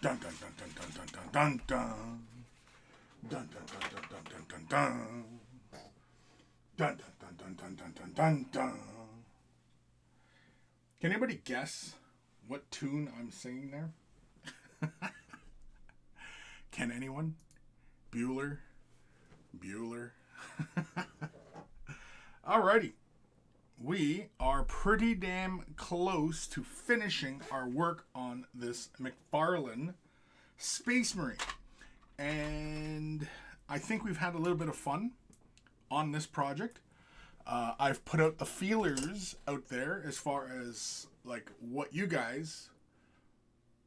Dun dun dun dun dun dun dun dun dun. Dun dun dun dun dun dun dun dun. Dun dun dun dun dun dun dun dun dun. Can anybody guess what tune I'm singing there? Can anyone? Bueller? Bueller? Alrighty. We are pretty damn close to finishing our work on this McFarlane Space Marine. And I think we've had a little bit of fun on this project. I've put out the feelers out there as far as like what you guys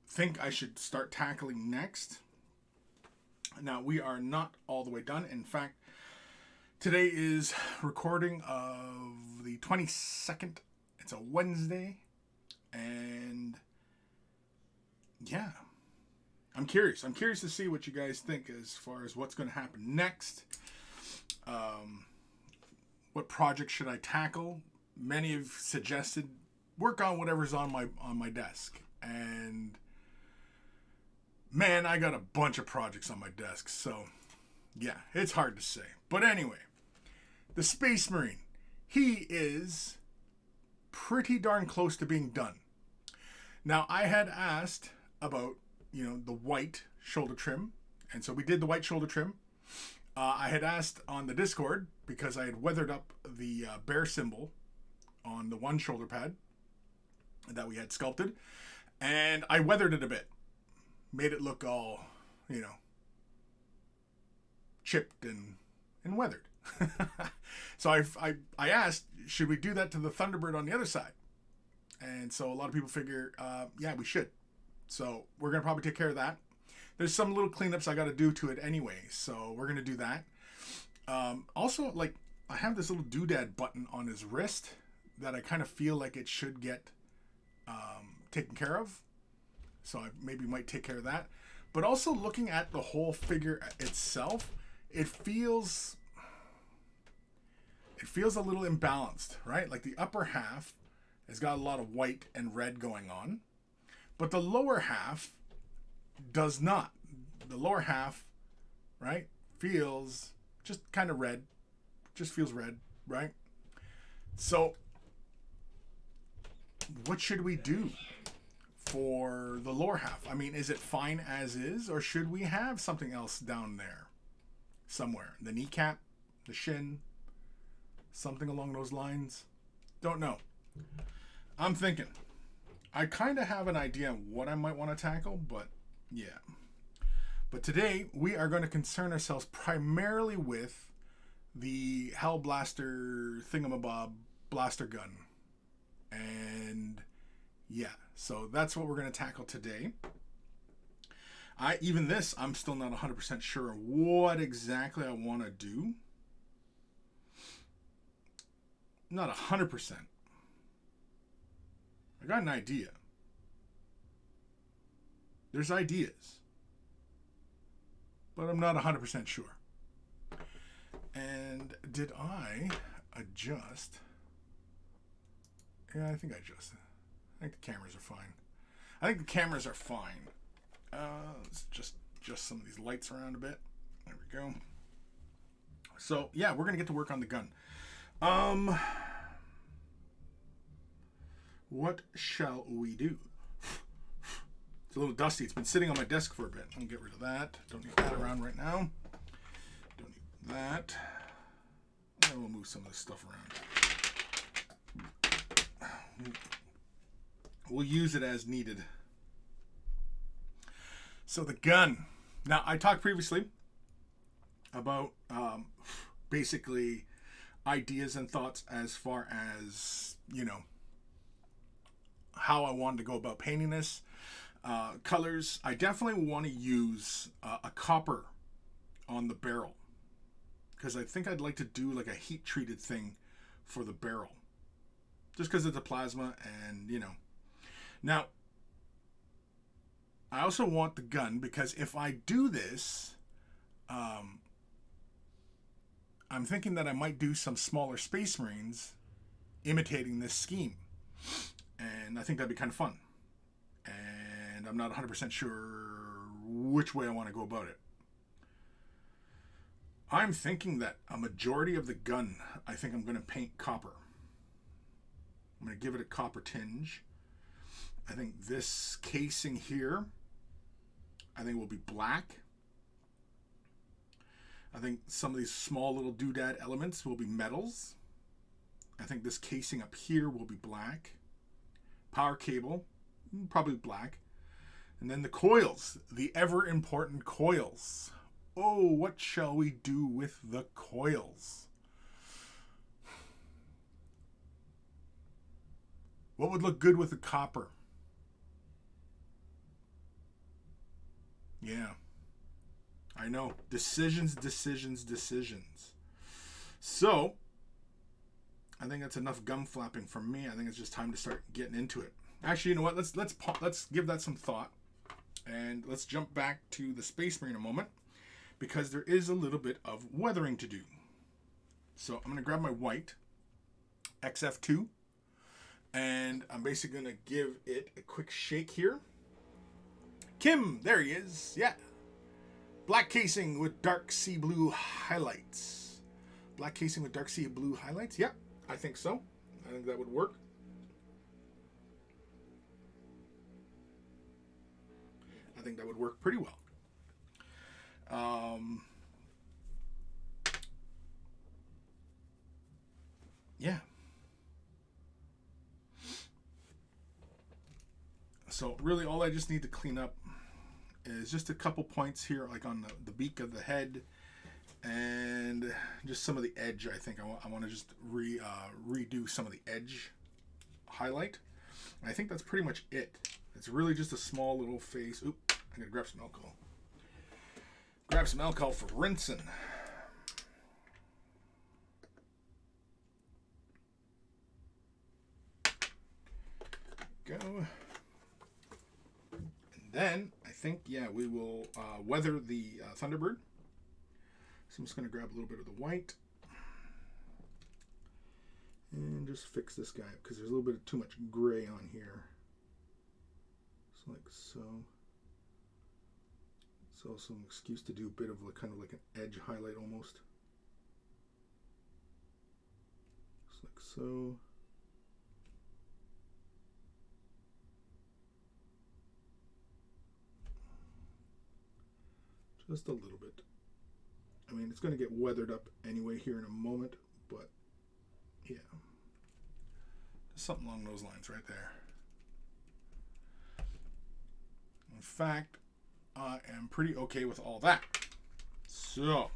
think I should start tackling next. Now, we are not all the way done. In fact, today is recording of the 22nd. It's a Wednesday. And yeah, I'm curious. I'm curious to see what you guys think as far as what's going to happen next. What project should I tackle? Many have suggested work on whatever's on my desk. And man, I got a bunch of projects on my desk. So yeah, it's hard to say. But anyway, the Space Marine, he is pretty darn close to being done. Now, I had asked about, the white shoulder trim. And so we did the white shoulder trim. I had asked on the Discord because I had weathered up the bear symbol on the one shoulder pad that we had sculpted. And I weathered it a bit. Made it look all, chipped and weathered. So I asked, should we do that to the Thunderbird on the other side? And so a lot of people figure, yeah, we should. So we're going to probably take care of that. There's some little cleanups I got to do to it anyway. So we're going to do that. Also, I have this little doodad button on his wrist that I kind of feel like it should get taken care of. So I maybe might take care of that. But also looking at the whole figure itself, it feels a little imbalanced, right? Like the upper half has got a lot of white and red going on, but the lower half does not. The lower half, right, feels just kind of red, just feels red, right? So what should we do for the lower half? I mean, is it fine as is, or should we have something else down there somewhere? The kneecap, the shin, something along those lines? Don't know. I'm thinking. I kind of have an idea of what I might want to tackle, but yeah. But today, we are going to concern ourselves primarily with the Hellblaster thingamabob blaster gun. And yeah, so that's what we're going to tackle today. I'm still not 100% sure what exactly I want to do. Not 100%. I got an idea. There's ideas. But I'm not 100% sure. And did I adjust? Yeah, I think I adjusted. I think the cameras are fine. Let's just adjust some of these lights around a bit. There we go. So, yeah, we're going to get to work on the gun. What shall we do? It's a little dusty. It's been sitting on my desk for a bit. I'll get rid of that. Don't need that around right now. Don't need that. And we'll move some of this stuff around. We'll use it as needed. So the gun. Now, I talked previously about basically ideas and thoughts as far as, how I wanted to go about painting this. Colors, I definitely want to use a copper on the barrel, because I think I'd like to do like a heat treated thing for the barrel, just because it's a plasma. And now I also want the gun, because if I do this, I'm thinking that I might do some smaller Space Marines imitating this scheme, and I think that'd be kind of fun. And I'm not 100% sure which way I want to go about it. I'm thinking that a majority of the gun, I think I'm going to paint copper. I'm going to give it a copper tinge. I think this casing here, I think will be black. I think some of these small little doodad elements will be metals. I think this casing up here will be black. Power cable, probably black. And then the coils, the ever important coils. Oh, what shall we do with the coils? What would look good with the copper? Yeah. I know. Decisions. So, I think that's enough gum flapping from me. I think it's just time to start getting into it. Actually, you know what? Let's give that some thought. And let's jump back to the Space Marine a moment, because there is a little bit of weathering to do. So I'm going to grab my white XF2, and I'm basically going to give it a quick shake here. Kim, there he is. Yeah. Black casing with dark sea blue highlights. Black casing with dark sea blue highlights? Yeah, I think so. I think that would work. I think that would work pretty well. Yeah. So really all I just need to clean up is just a couple points here, like on the beak of the head, and just some of the edge. I think I want to just redo some of the edge highlight. And I think that's pretty much it. It's really just a small little face. Oop, I'm gonna grab some alcohol. Grab some alcohol for rinsing. Go. And then I think, yeah, we will weather the Thunderbird. So I'm just going to grab a little bit of the white and just fix this guy up, because there's a little bit of too much gray on here. So like so. It's also an excuse to do a bit of like, kind of like an edge highlight almost. Just like so. Just a little bit. I mean, it's going to get weathered up anyway here in a moment, but yeah. Just something along those lines right there. In fact, I am pretty okay with all that. So,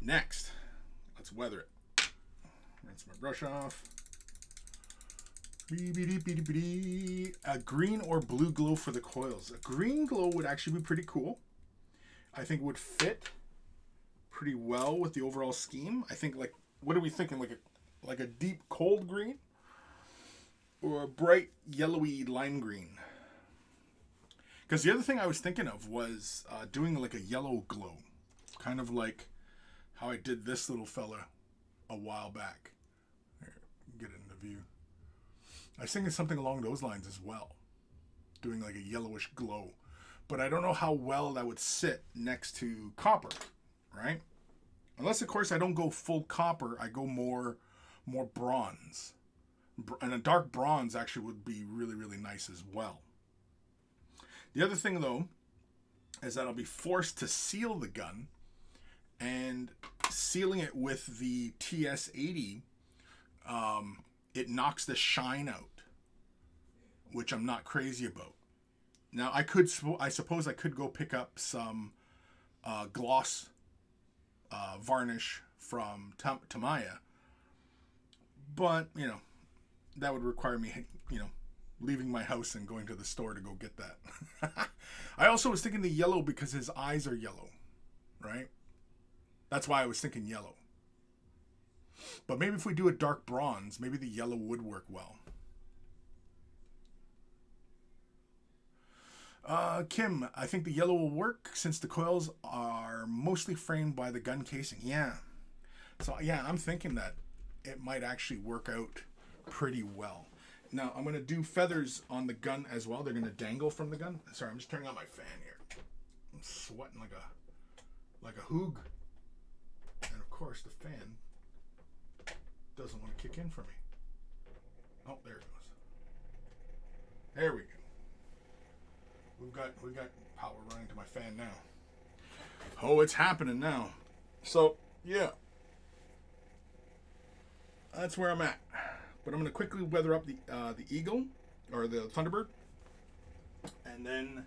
next, let's weather it. Rinse my brush off. A green or blue glow for the coils. A green glow would actually be pretty cool. I think would fit pretty well with the overall scheme. I think, like, what are we thinking? Like a deep cold green or a bright yellowy lime green? Because the other thing I was thinking of was doing like a yellow glow, kind of like how I did this little fella a while back. Here, get it in the view. I was thinking something along those lines as well, doing like a yellowish glow. But I don't know how well that would sit next to copper, right? Unless, of course, I don't go full copper, I go more bronze. And a dark bronze actually would be really, really nice as well. The other thing, though, is that I'll be forced to seal the gun, and sealing it with the TS80, it knocks the shine out, which I'm not crazy about. Now, I suppose I could go pick up some gloss varnish from Tamiya, but, you know, that would require me, you know, leaving my house and going to the store to go get that. I also was thinking the yellow because his eyes are yellow, right? That's why I was thinking yellow. But maybe if we do a dark bronze, maybe the yellow would work well. Kim, I think the yellow will work since the coils are mostly framed by the gun casing. Yeah. So, yeah, I'm thinking that it might actually work out pretty well. Now I'm going to do feathers on the gun as well. They're going to dangle from the gun. Sorry, I'm just turning on my fan here. I'm sweating like a hoog. And of course the fan doesn't want to kick in for me. Oh, there it goes. There we go. We've got power running to my fan now. Oh, it's happening now. So yeah, that's where I'm at. But I'm going to quickly weather up the eagle or the Thunderbird, and then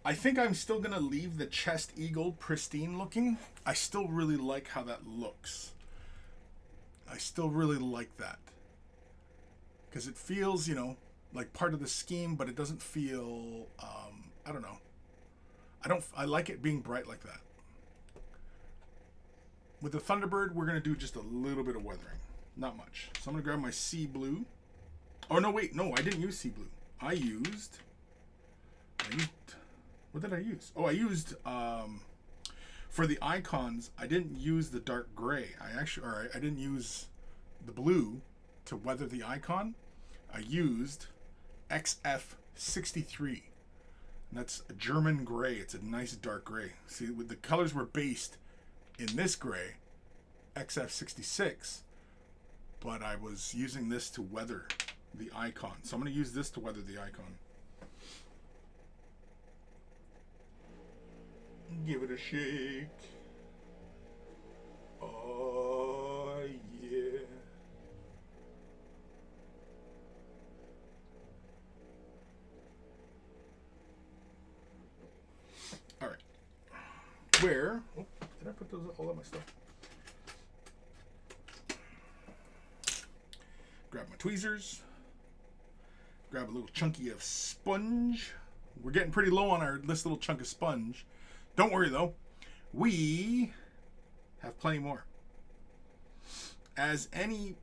I think I'm still going to leave the chest eagle pristine looking. I still really like how that looks. I still really like that because it feels, you know, like part of the scheme, but it doesn't feel. I don't know. I like it being bright like that. With the Thunderbird, we're going to do just a little bit of weathering. Not much. So I'm going to grab my sea blue. Oh, no, wait. No, I didn't use sea blue. I used... What did I use? Oh, I used... for the icons, I didn't use the dark gray. I didn't use the blue to weather the icon. I used XF63. And that's a German gray. It's a nice dark gray. See, with the colors were based in this gray, XF66, but I was using this to weather the icon. So I'm going to use this to weather the icon. Give it a shake. Oh, yeah. All right. Where? Oh, did I put all of my stuff? Grab my tweezers. Grab a little chunky of sponge. We're getting pretty low on this little chunk of sponge. Don't worry though. We have plenty more. As any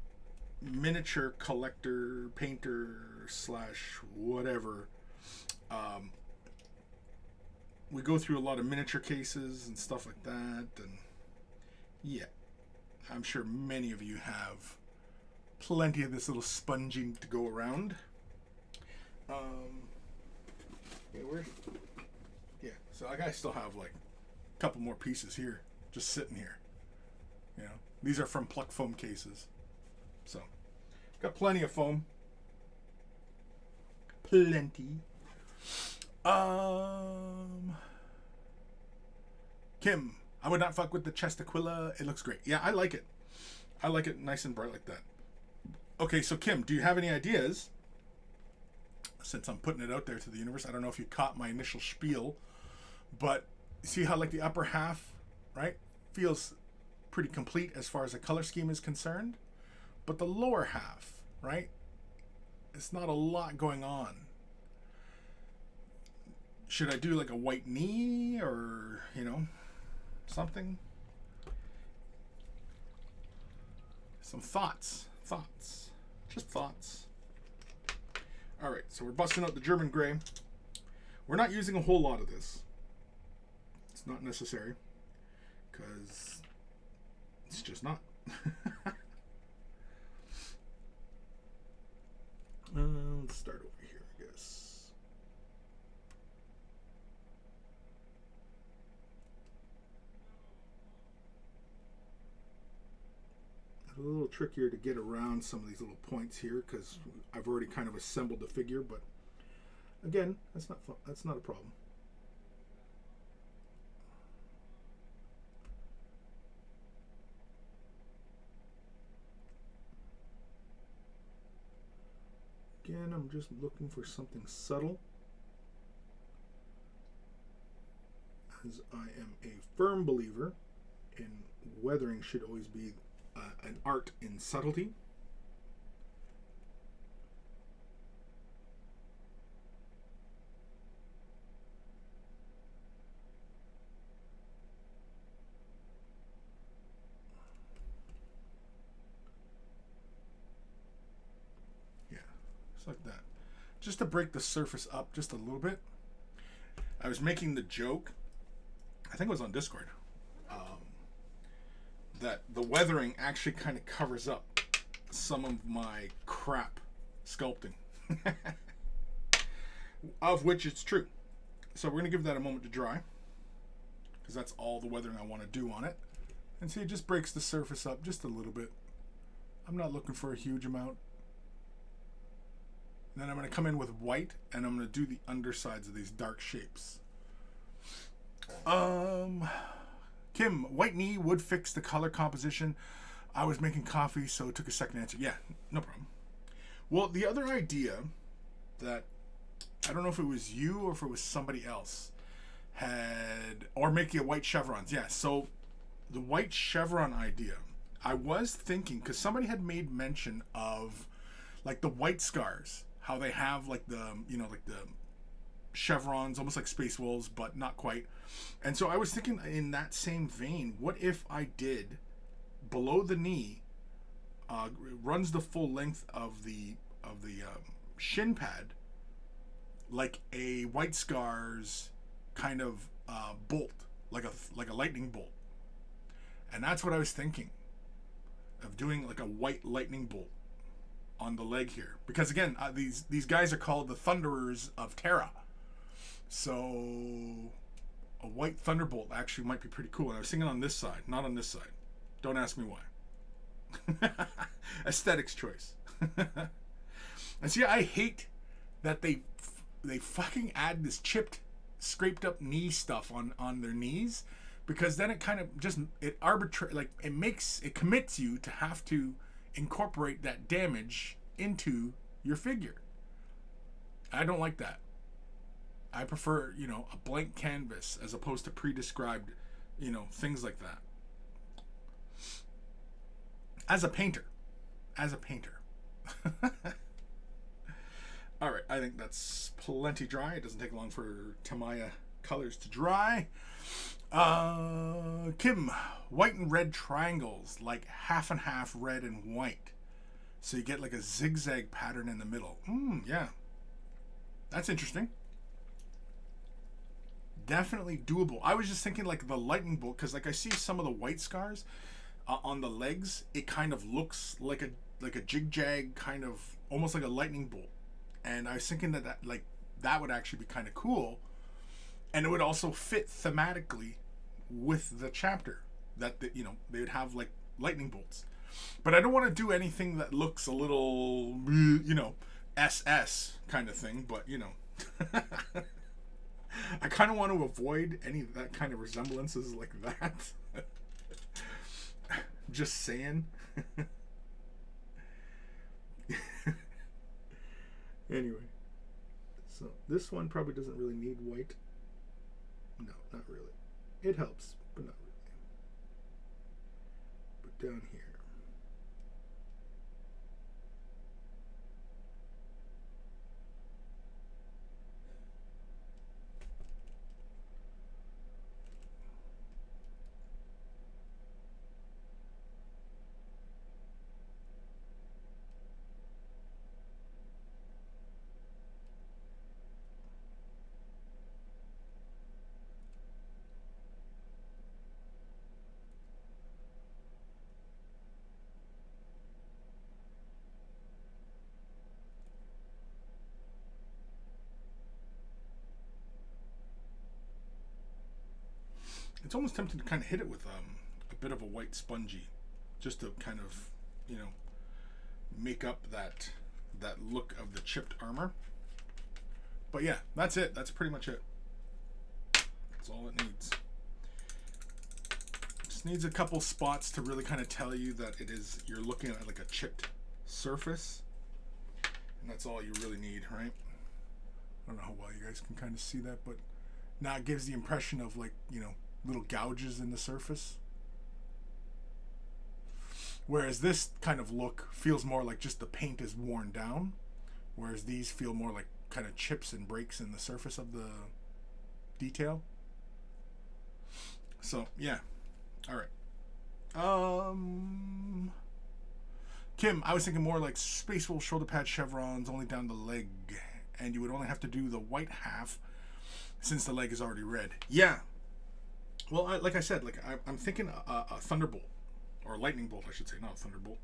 miniature collector, painter, / whatever, we go through a lot of miniature cases and stuff like that. And yeah, I'm sure many of you have plenty of this little sponging to go around. So I still have like a couple more pieces here, just sitting here. You know, these are from Pluck foam cases. So, got plenty of foam. Plenty. Kim, I would not fuck with the chest Aquila. It looks great. Yeah, I like it. I like it nice and bright like that. Okay, so Kim, do you have any ideas? Since I'm putting it out there to the universe, I don't know if you caught my initial spiel, but see how like the upper half, right, feels pretty complete as far as the color scheme is concerned, but the lower half, right, it's not a lot going on. Should I do like a white knee or, you know, something? Some thoughts. Just thoughts. All right, so we're busting out the German gray. We're not using a whole lot of this. It's not necessary because it's just not. Let's start over here, I guess. It's a little trickier to get around some of these little points here because I've already kind of assembled the figure, but again, that's not a problem. Again, I'm just looking for something subtle, as I am a firm believer in weathering should always be an art in subtlety. Like that, just to break the surface up just a little bit. I was making the joke, I think it was on Discord, that the weathering actually kind of covers up some of my crap sculpting. Of which it's true. So we're going to give that a moment to dry, because that's all the weathering I want to do on it. And see, it just breaks the surface up just a little bit. I'm not looking for a huge amount. And then I'm going to come in with white, and I'm going to do the undersides of these dark shapes. Kim, white knee would fix the color composition. I was making coffee, so it took a second to answer. Yeah, no problem. Well, the other idea that, I don't know if it was you or if it was somebody else, or making a white chevrons. Yeah, so the white chevron idea, I was thinking, because somebody had made mention of like the white scars, how they have like the, you know, like the chevrons, almost like Space Wolves, but not quite. And so I was thinking in that same vein, what if I did below the knee, runs the full length of the shin pad, like a white scars kind of bolt, like a lightning bolt. And that's what I was thinking of doing, like a white lightning bolt on the leg here, because again, these guys are called the Thunderers of Terra. So a white thunderbolt actually might be pretty cool. And I was thinking on this side, not on this side. Don't ask me why. Aesthetics choice. And see, I hate that they fucking add this chipped, scraped up knee stuff on their knees, because then it kind of just, it commits you to have to incorporate that damage into your figure. I don't like that. I prefer, you know, a blank canvas as opposed to pre-described, you know, things like that. As a painter. All right, I think that's plenty dry. It doesn't take long for Tamiya colors to dry. Kim, white and red triangles, like half and half red and white. So you get like a zigzag pattern in the middle. Yeah. That's interesting. Definitely doable. I was just thinking like the lightning bolt, because like I see some of the white scars on the legs. It kind of looks like a jig-jag, kind of almost like a lightning bolt. And I was thinking that would actually be kind of cool, and it would also fit thematically with the chapter, that you know, they would have like lightning bolts. But I don't want to do anything that looks a little, you know, SS kind of thing. But you know. I kind of want to avoid any of that kind of resemblances like that. Just saying. Anyway, so this one probably doesn't really need white. No, not really. It helps, but not really. But down here. It's almost tempting to kind of hit it with a bit of a white spongy, just to kind of, you know, make up that look of the chipped armor. But yeah, that's it. That's pretty much it. That's all it needs. Just needs a couple spots to really kind of tell you that you're looking at like a chipped surface, and that's all you really need, right? I don't know how well you guys can kind of see that, but now it gives the impression of, like, you know, little gouges in the surface. Whereas this kind of look feels more like just the paint is worn down, whereas these feel more like kind of chips and breaks in the surface of the detail. So yeah, all right. Kim, I was thinking more like Space Wolf shoulder pad chevrons only down the leg, and you would only have to do the white half since the leg is already red. Yeah. Well, like I said, like I'm thinking a thunderbolt, or a lightning bolt, I should say, not a thunderbolt.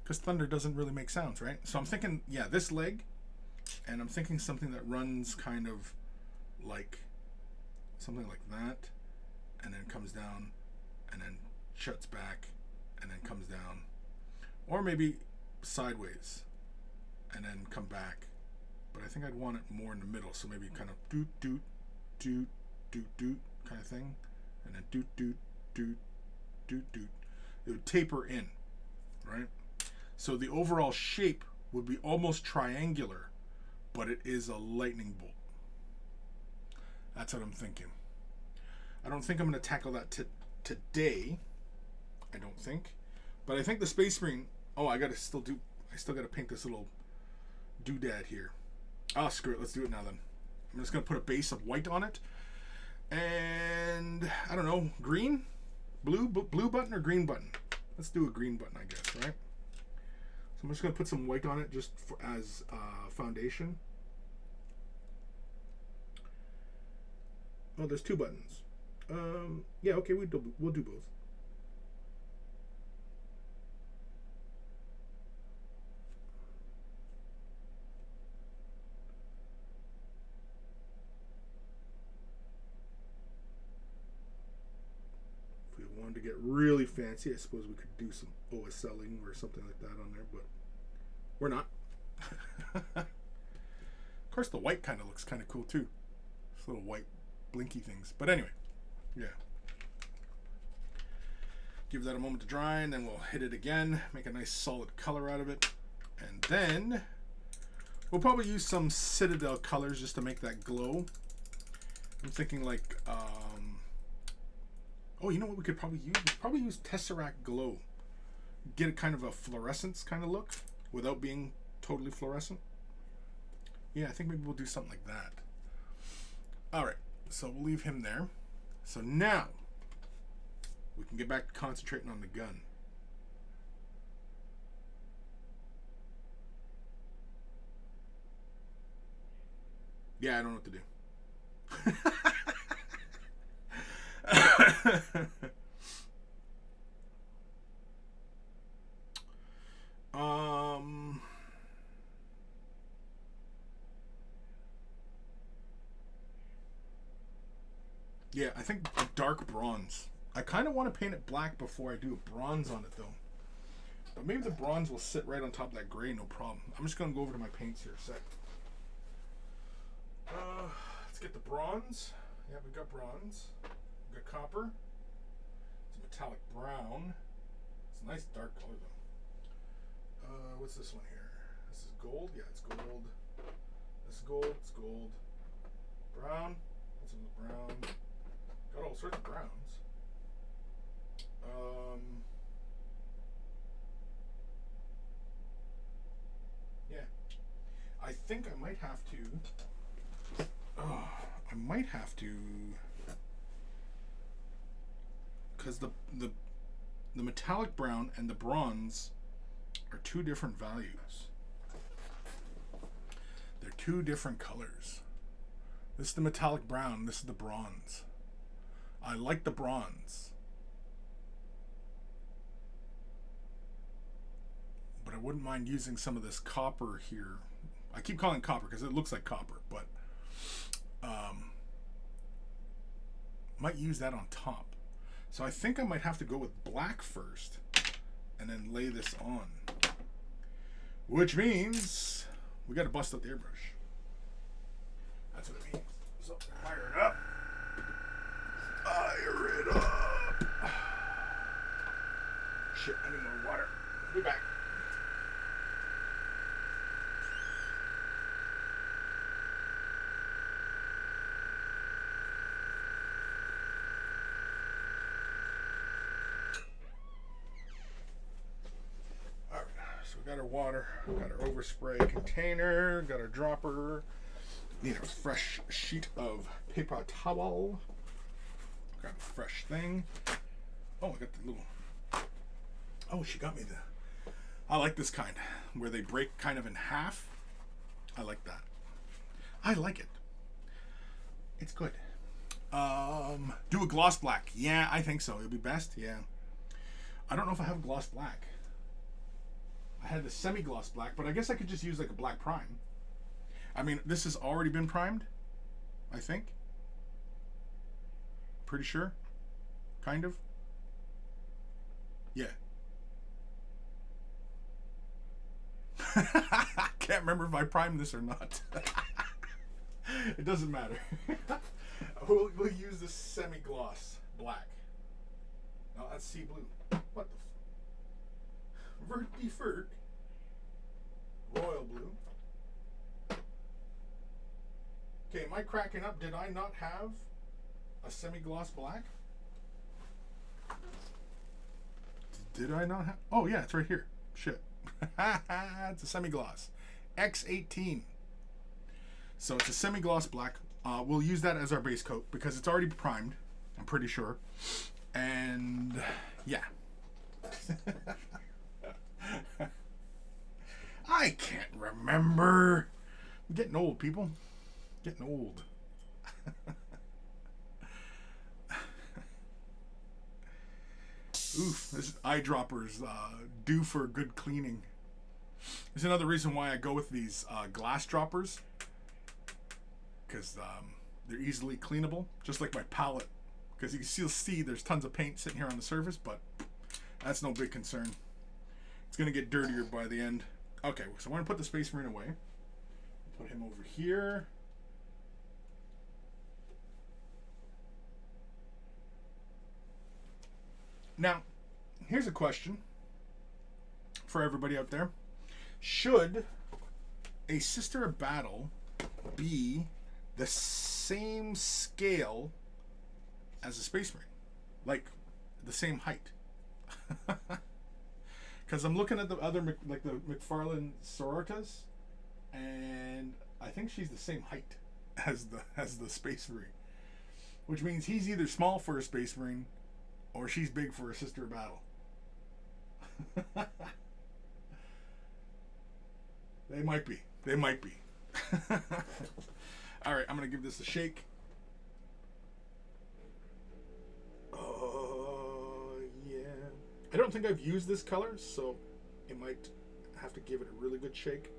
Because thunder doesn't really make sounds, right? So I'm thinking, yeah, this leg, and I'm thinking something that runs kind of like something like that, and then comes down, and then shuts back, and then comes down, or maybe sideways, and then come back. But I think I'd want it more in the middle, so maybe kind of doot doot doot doot doot kind of thing, and then doot doot doot doot doot. It would taper in, right? So the overall shape would be almost triangular, but it is a lightning bolt. That's what I'm thinking. I don't think I'm going to tackle that today. I don't think. But I think the Space Marine... Oh, I still got to paint this little doodad here. Oh, screw it. Let's do it now then. I'm just going to put a base of white on it. And, I don't know, green? Blue button or green button? Let's do a green button, I guess, right? So I'm just going to put some white on it just as foundation. Oh, there's two buttons. Yeah, okay, we'll do both. If we wanted to get really fancy, I suppose we could do some OSLing or something like that on there, but we're not. Of course, the white kind of looks kind of cool too. This little white blinky things. But anyway, yeah. Give that a moment to dry, and then we'll hit it again, make a nice solid color out of it. And then we'll probably use some Citadel colors just to make that glow. I'm thinking like, oh, you know what we could probably use? We could probably use Tesseract Glow. Get a kind of a fluorescence kind of look without being totally fluorescent. Yeah, I think maybe we'll do something like that. All right, so we'll leave him there. So now we can get back to concentrating on the gun. Yeah, I don't know what to do. Yeah, I think a dark bronze. I kind of want to paint it black before I do a bronze on it, though. But maybe the bronze will sit right on top of that gray, no problem. I'm just going to go over to my paints here a sec. Let's get the bronze. Yeah, we got bronze. We got copper. It's a metallic brown. It's a nice dark color, though. What's this one here? This is gold. Yeah, it's gold. This is gold. It's gold. Brown. What's in the brown? Got all sorts of browns. Yeah. I think I might have to. I might have to, because the metallic brown and the bronze are two different values. They're two different colors. This is the metallic brown. This is the bronze. I like the bronze, but I wouldn't mind using some of this copper here. I keep calling it copper because it looks like copper, but might use that on top. So I think I might have to go with black first and then lay this on, which means we got to bust out the airbrush. That's what it means. So fire it up. Fire it up. Shit, I need more water. I'll be back. Alright, so we got our water, we got our overspray container, got our dropper. Need a fresh sheet of paper towel. Grab a fresh thing. Oh, I got the little. Oh, she got me the. I like this kind where they break kind of in half. I like that. I like it. It's good. Do a gloss black. Yeah, I think so. It'll be best. Yeah. I don't know if I have gloss black. I had the semi-gloss black, but I guess I could just use like a black prime. I mean, this has already been primed, I think. Pretty sure. Kind of. Yeah. I can't remember if I primed this or not. It doesn't matter. we'll use the semi-gloss black. No, that's sea blue. What the Verti Ferk. Royal blue. Okay, am I cracking up? Did I not have a semi-gloss black? Did I not have? Oh yeah, it's right here. Shit. It's a semi-gloss. X18. So it's a semi-gloss black. We'll use that as our base coat because it's already primed, I'm pretty sure. And yeah. I can't remember. I'm getting old, people. Getting old. Oof, this eyedropper's due for good cleaning. There's another reason why I go with these glass droppers. Because they're easily cleanable, just like my palette. Because you can still see there's tons of paint sitting here on the surface, but that's no big concern. It's going to get dirtier by the end. Okay, so I want to put the Space Marine away. Put him over here. Now, here's a question for everybody out there. Should a Sister of Battle be the same scale as a Space Marine? Like, the same height? Because I'm looking at the other, like the McFarlane Sororitas, and I think she's the same height as the Space Marine. Which means he's either small for a Space Marine, or she's big for a Sister of Battle. They might be. They might be. Alright, I'm going to give this a shake. Oh, yeah. I don't think I've used this color, so it might have to give it a really good shake.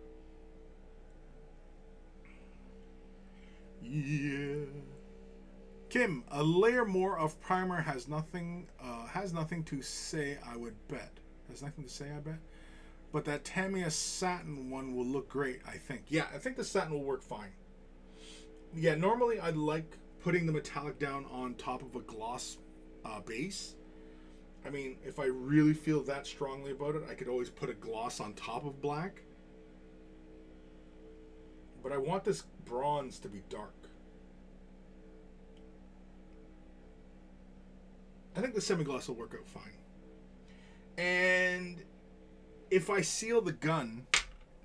Yeah. Kim, a layer more of primer has nothing to say, I would bet. Has nothing to say, I bet. But that Tamiya satin one will look great, I think. Yeah, I think the satin will work fine. Yeah, normally I like putting the metallic down on top of a gloss base. I mean, if I really feel that strongly about it, I could always put a gloss on top of black. But I want this bronze to be dark. I think the semi-gloss will work out fine. And if I seal the gun,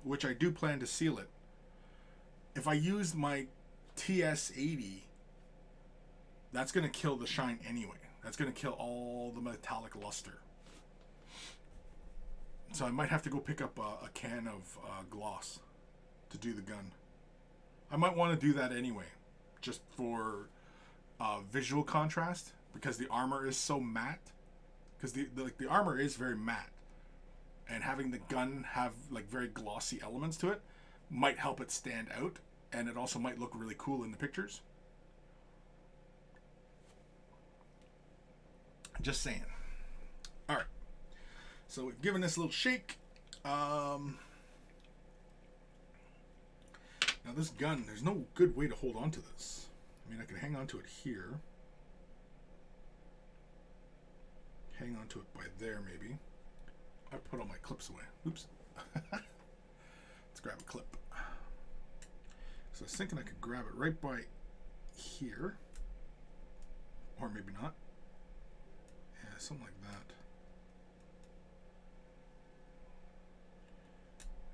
which I do plan to seal it, if I use my TS80, that's going to kill the shine anyway. That's going to kill all the metallic luster. So I might have to go pick up a can of gloss to do the gun. I might want to do that anyway, just for visual contrast, because the armor is so matte. Because the armor is very matte, and having the gun have like very glossy elements to it might help it stand out, and it also might look really cool in the pictures. Just saying. All right, so we've given this a little shake. Now this gun, there's no good way to hold on to this. I mean, I can hang on to it here. Hang on to it by there, maybe. I put all my clips away. Oops. Let's grab a clip. So I was thinking I could grab it right by here. Or maybe not. Yeah, something like that.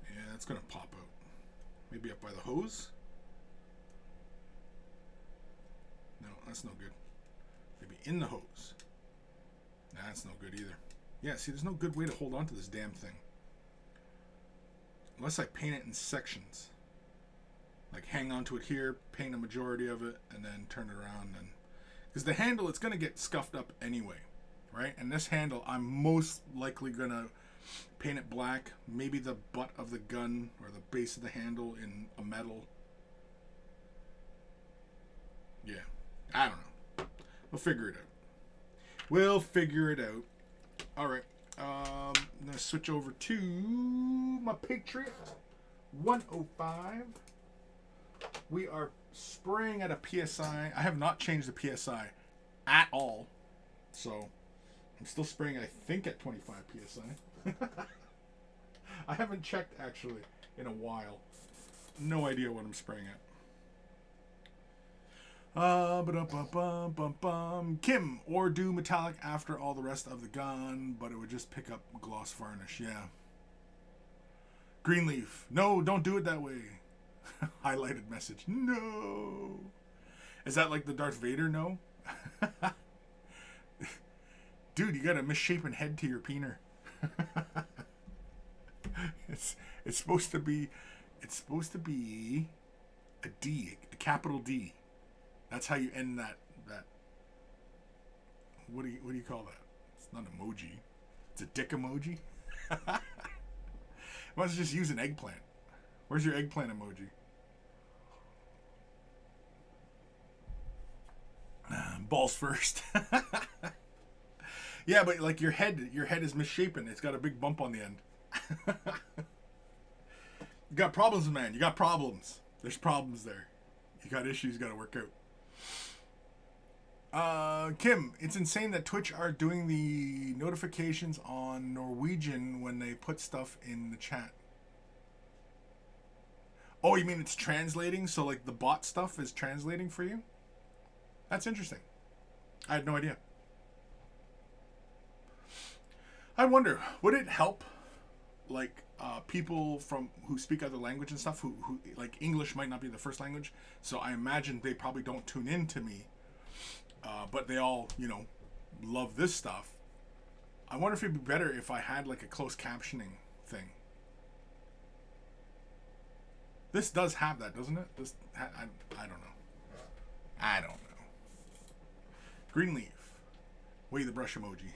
Yeah, it's going to pop out. Maybe up by the hose. No, that's no good. Maybe in the hose. That's no good either. Yeah, see, there's no good way to hold on to this damn thing. Unless I paint it in sections. Like hang on to it here, paint a majority of it, and then turn it around. And because the handle, it's going to get scuffed up anyway, right? And this handle, I'm most likely going to Paint it black. Maybe the butt of the gun or the base of the handle in a metal. Yeah. I don't know. We'll figure it out. We'll figure it out. Alright. I'm going to switch over to my Patriot 105. We are spraying at a PSI. I have not changed the PSI at all. So, I'm still spraying, I think, at 25 PSI. I haven't checked, actually, in a while. No idea what I'm spraying at. Kim, or do metallic after all the rest of the gun, but it would just pick up gloss varnish. Yeah. Greenleaf. No, don't do it that way. Highlighted message. No. Is that like the Darth Vader no? Dude, you got a misshapen head to your peener. It's supposed to be a D, a capital D. That's how you end that. What do you call that? It's not an emoji. It's a dick emoji. Why don't you just use an eggplant? Where's your eggplant emoji? Balls first. Yeah, but like your head is misshapen. It's got a big bump on the end. You got problems, man. You got problems. There's problems there. You got issues you got to work out. Kim, it's insane that Twitch are doing the notifications on Norwegian when they put stuff in the chat. Oh, you mean it's translating? So like the bot stuff is translating for you? That's interesting. I had no idea. I wonder, would it help, like, people who speak other language and stuff, who like English might not be the first language, so I imagine they probably don't tune in to me, but they all, love this stuff. I wonder if it'd be better if I had like a closed captioning thing. This does have that, doesn't it? I don't know. I don't know. Greenleaf. Way the brush emoji.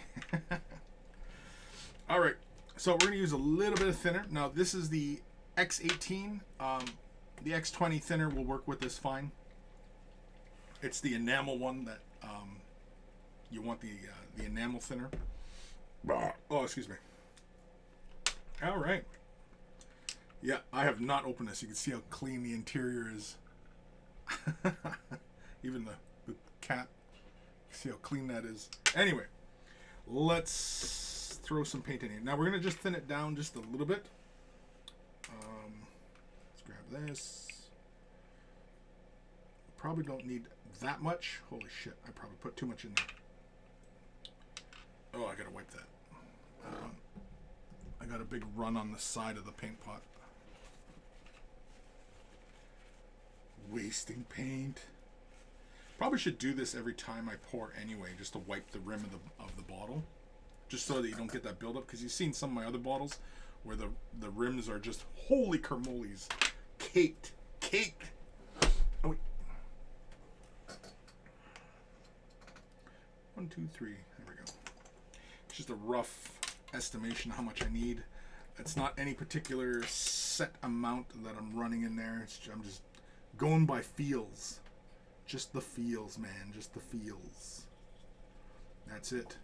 Alright, so we're going to use a little bit of thinner. Now, this is the X18. The X20 thinner will work with this fine. It's the enamel one that you want the enamel thinner. Oh, excuse me. Alright. Yeah, I have not opened this. You can see how clean the interior is. Even the cap. See how clean that is. Anyway, let's throw some paint in here. Now we're going to just thin it down just a little bit. Let's grab this. Probably don't need that much. Holy shit, I probably put too much in there. Oh, I gotta wipe that. I got a big run on the side of the paint pot. Wasting paint. Probably should do this every time I pour anyway, just to wipe the rim of the bottle. Just so that you don't get that buildup, because you've seen some of my other bottles where the rims are just holy carmolies, caked. Oh wait. 1, 2, 3. There we go. It's just a rough estimation of how much I need. It's not any particular set amount that I'm running in there. I'm just going by feels. Just the feels, man. Just the feels. That's it.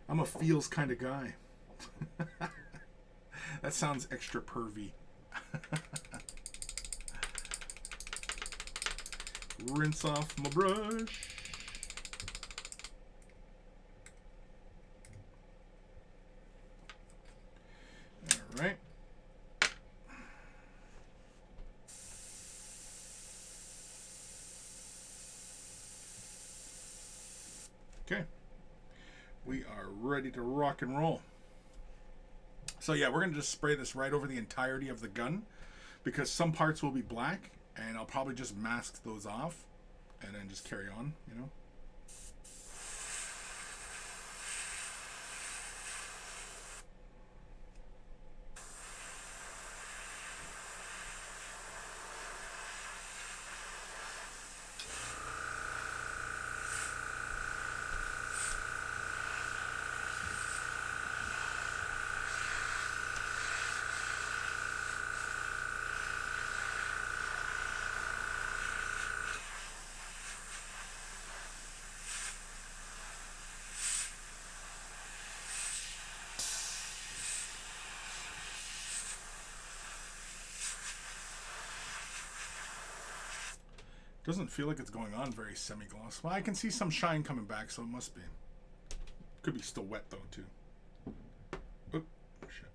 I'm a feels kind of guy. That sounds extra pervy. Rinse off my brush. All right. Okay. We are ready to rock and roll. So yeah, we're going to just spray this right over the entirety of the gun, because some parts will be black, and I'll probably just mask those off and then just carry on, Doesn't feel like it's going on very semi-gloss. Well, I can see some shine coming back, so it must be. Could be still wet though, too. Oh, shit.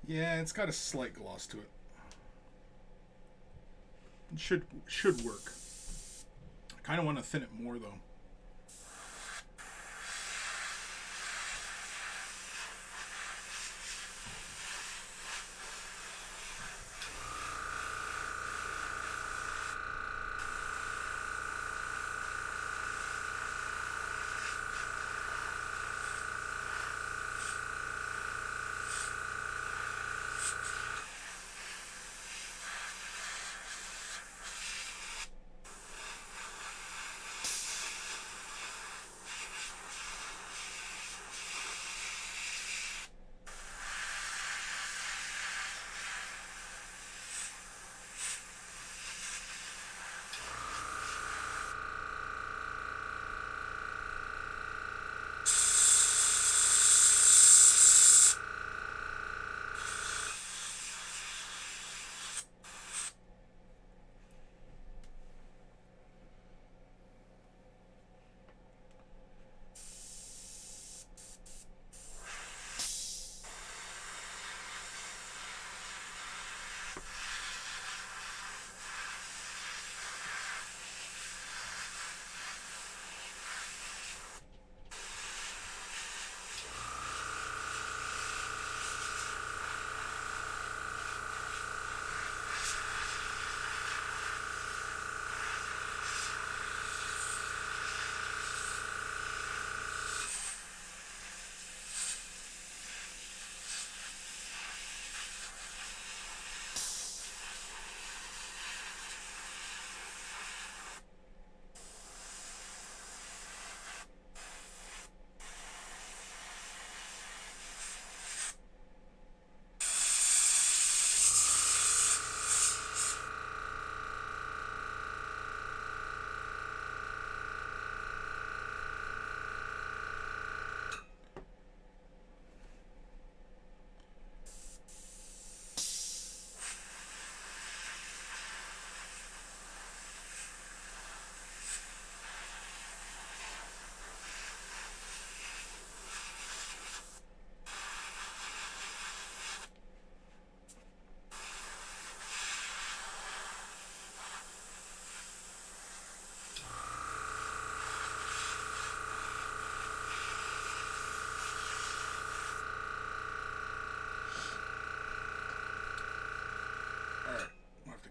Yeah, it's got a slight gloss to it. It should work. I kind of want to thin it more though.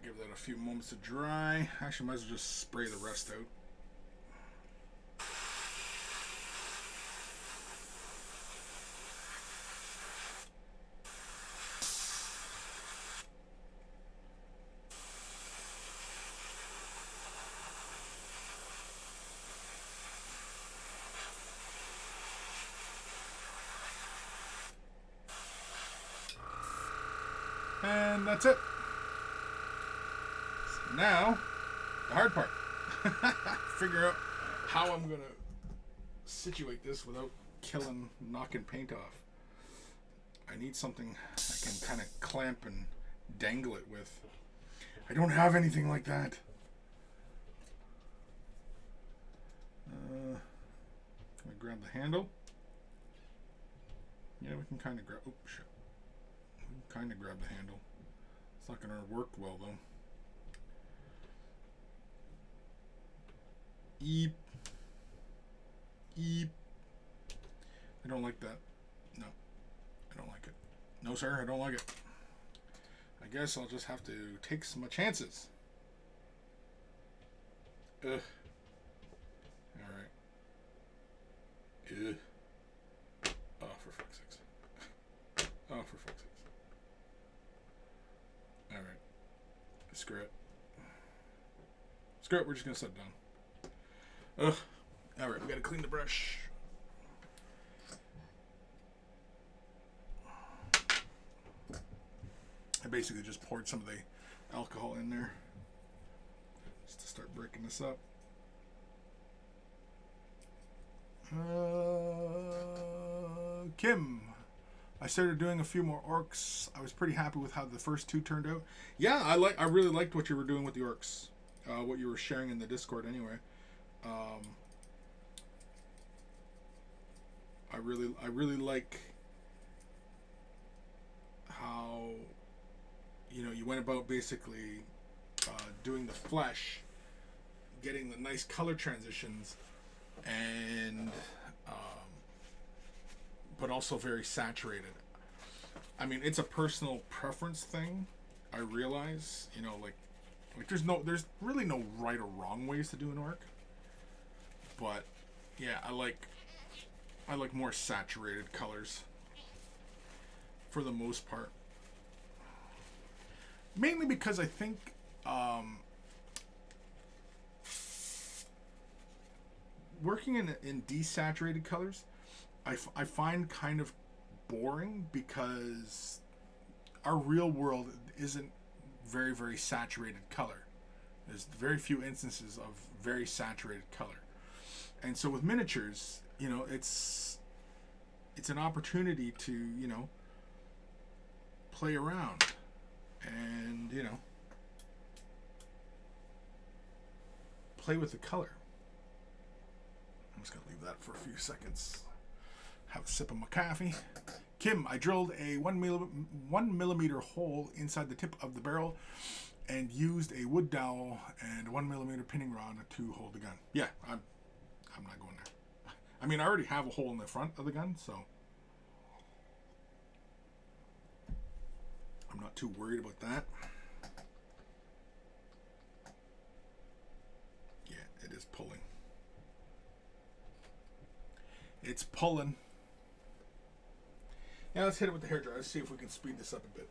Give that a few moments to dry. Actually, might as well just spray the rest out. And that's it. Now, the hard part. Figure out how I'm going to situate this without knocking paint off. I need something I can kind of clamp and dangle it with. I don't have anything like that. grab the handle. Yeah, we can kind of grab... Oh, shit. We can kind of grab the handle. It's not going to work well, though. Eep. Eep. I don't like that. No. I don't like it. No, sir, I don't like it. I guess I'll just have to take some chances. Ugh. Alright. Ugh. Oh, for fuck's sakes. Oh, for fuck's sakes. Alright. Screw it. Screw it, we're just gonna set it down. Ugh. Alright, we gotta clean the brush. I basically just poured some of the alcohol in there just to start breaking this up. Kim, I started doing a few more orcs. I was pretty happy with how the first two turned out. Yeah, I really liked what you were doing with the orcs. What you were sharing in the Discord anyway. I really like how, you know, you went about basically doing the flesh, getting the nice color transitions, and but also very saturated. I mean, it's a personal preference thing. I realize, you know, like there's really no right or wrong ways to do an orc. But yeah, I like more saturated colors for the most part. Mainly because I think working in desaturated colors, I find kind of boring because our real world isn't very, very saturated color. There's very few instances of very saturated color. And so with miniatures, you know, it's an opportunity to, you know, play around and, you know, play with the color. I'm just going to leave that for a few seconds. Have a sip of my coffee. Kim, I drilled a 1 millimeter hole inside the tip of the barrel and used a wood dowel and 1 millimeter pinning rod to hold the gun. Yeah, I'm not going there. I mean, I already have a hole in the front of the gun, so I'm not too worried about that. Yeah, it is pulling. It's pulling. Yeah, let's hit it with the hairdryer. Let's see if we can speed this up a bit.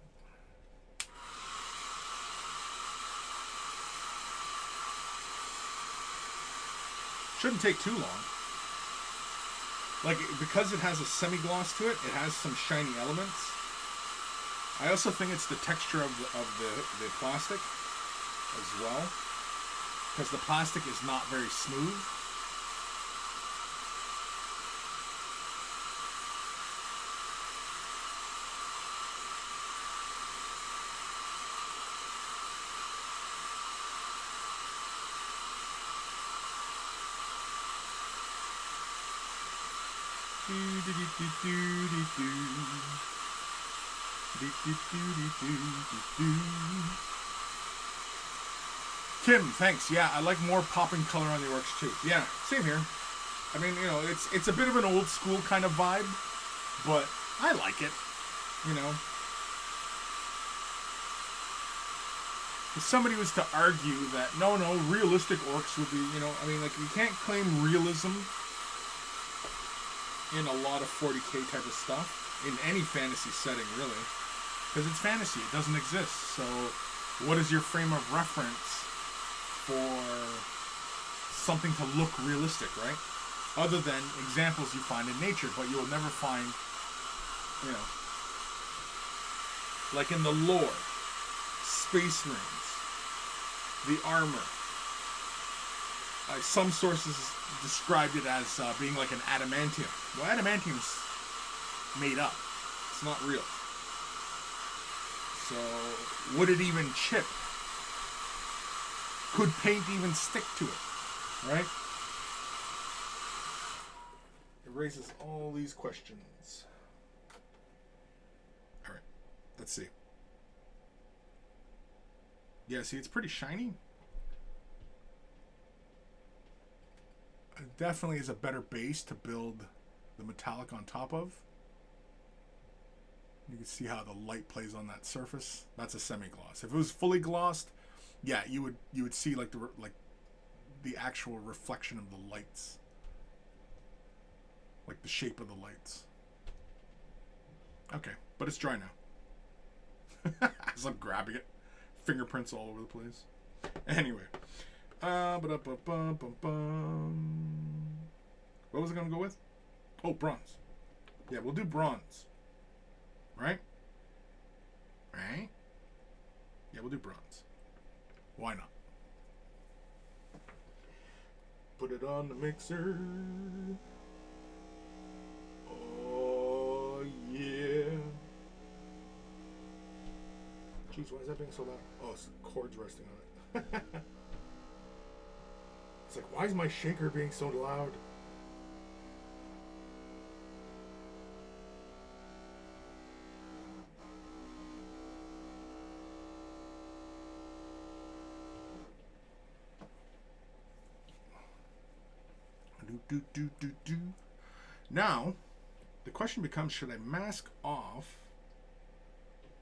Shouldn't take too long. Like, because it has a semi-gloss to it, it has some shiny elements. I also think it's the texture of the plastic as well, because the plastic is not very smooth. Kim, thanks. Yeah, I like more popping color on the orcs too. Yeah, same here. I mean, you know, it's a bit of an old school kind of vibe, but I like it. You know, if somebody was to argue that no, realistic orcs would be, you know, I mean, like, you can't claim realism in a lot of 40k type of stuff in any fantasy setting, really, because it's fantasy. It doesn't exist. So what is your frame of reference for something to look realistic, right? Other than examples you find in nature, but you'll never find, you know, like in the lore, space marines, the armor. Some sources described it as being like an adamantium. Well, adamantium's made up. It's not real. So, would it even chip? Could paint even stick to it? Right? raises all these questions. All right, let's see. Yeah, see, it's pretty shiny. It definitely is a better base to build the metallic on top of. You can see how the light plays on that surface. That's a semi-gloss. If it was fully glossed, yeah, you would see like the actual reflection of the lights, like the shape of the lights. Okay, but it's dry now. As I'm grabbing it, fingerprints all over the place. Anyway, what was I gonna go with? Oh, bronze. Yeah, we'll do bronze. Right? Right? Yeah, we'll do bronze. Why not? Put it on the mixer. Oh, yeah. Jeez, why is that being so loud? Oh, it's the cords resting on it. It's like, why is my shaker being so loud? Now, the question becomes, should I mask off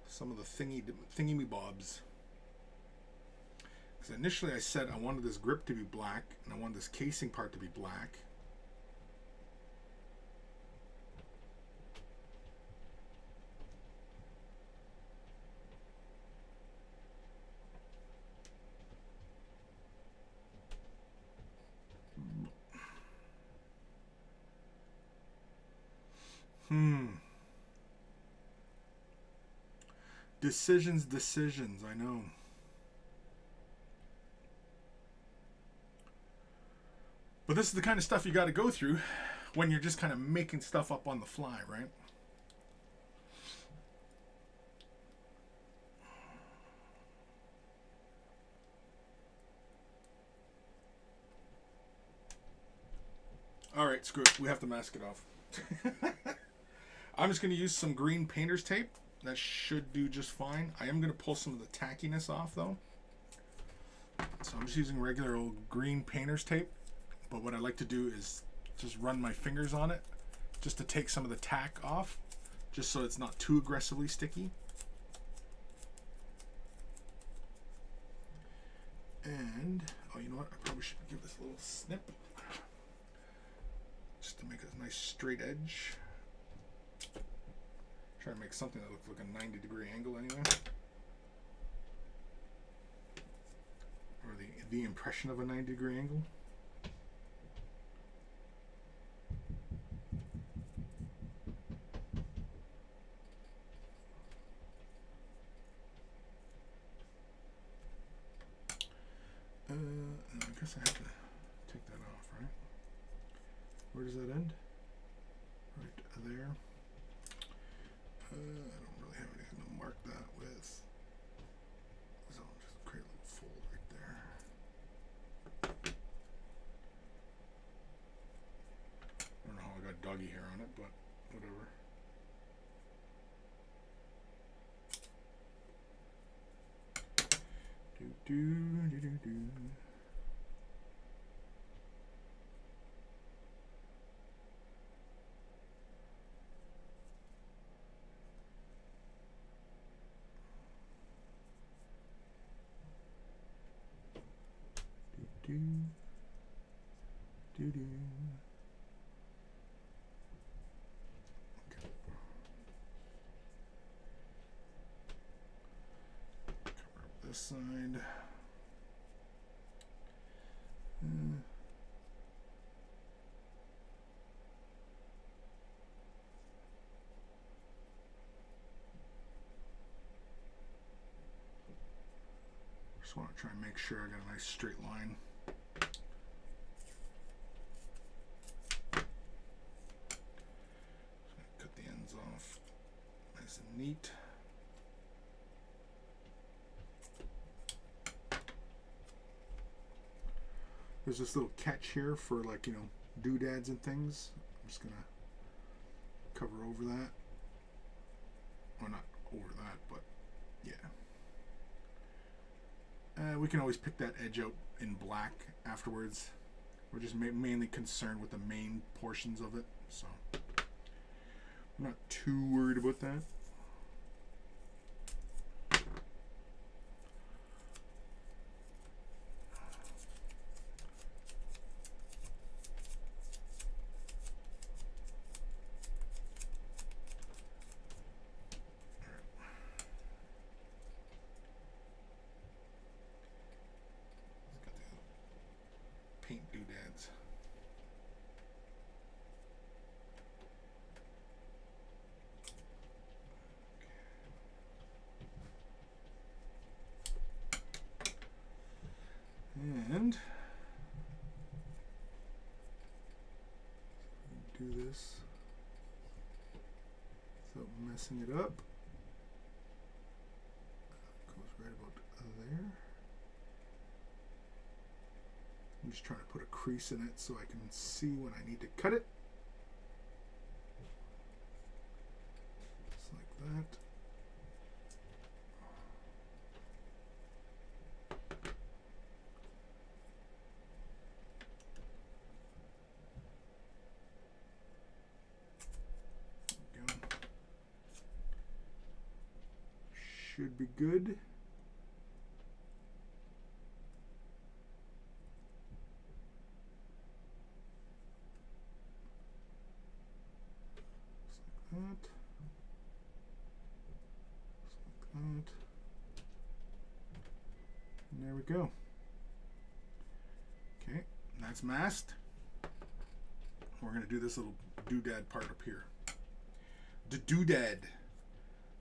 some of the thingy-me-bobs? Because initially I said I wanted this grip to be black, and I wanted this casing part to be black. Decisions, I know. But this is the kind of stuff you got to go through when you're just kind of making stuff up on the fly, right? All right, screw it. We have to mask it off. I'm just going to use some green painter's tape. That should do just fine. I am going to pull some of the tackiness off, though. So I'm just using regular old green painter's tape. But what I like to do is just run my fingers on it, just to take some of the tack off, just so it's not too aggressively sticky. And, oh, you know what? I probably should give this a little snip, just to make a nice straight edge. Try to make something that looks like a 90-degree angle anyway. Or the impression of a 90-degree angle. I guess I have to take that off, right? Where does that end? Right there. I don't really have anything to mark that with. So I'll just create a little fold right there. I don't know how I got doggy hair on it, but whatever. Do. Okay. Cover up this side. Just want to try and make sure I got a nice straight line. Cut the ends off nice and neat. There's this little catch here for, like, you know, doodads and things. just gonna cover over that. Well, not over that, but yeah. We can always pick that edge out in black afterwards. We're just mainly concerned with the main portions of it, so I'm not too worried about that. Paint doodads. And do this without messing it up. Goes right about there. I'm just trying to put a crease in it so I can see when I need to cut it. Just like that. There we go. Should be good. That. And there we go. Okay, that's masked. We're going to do this little doodad part up here. The doodad.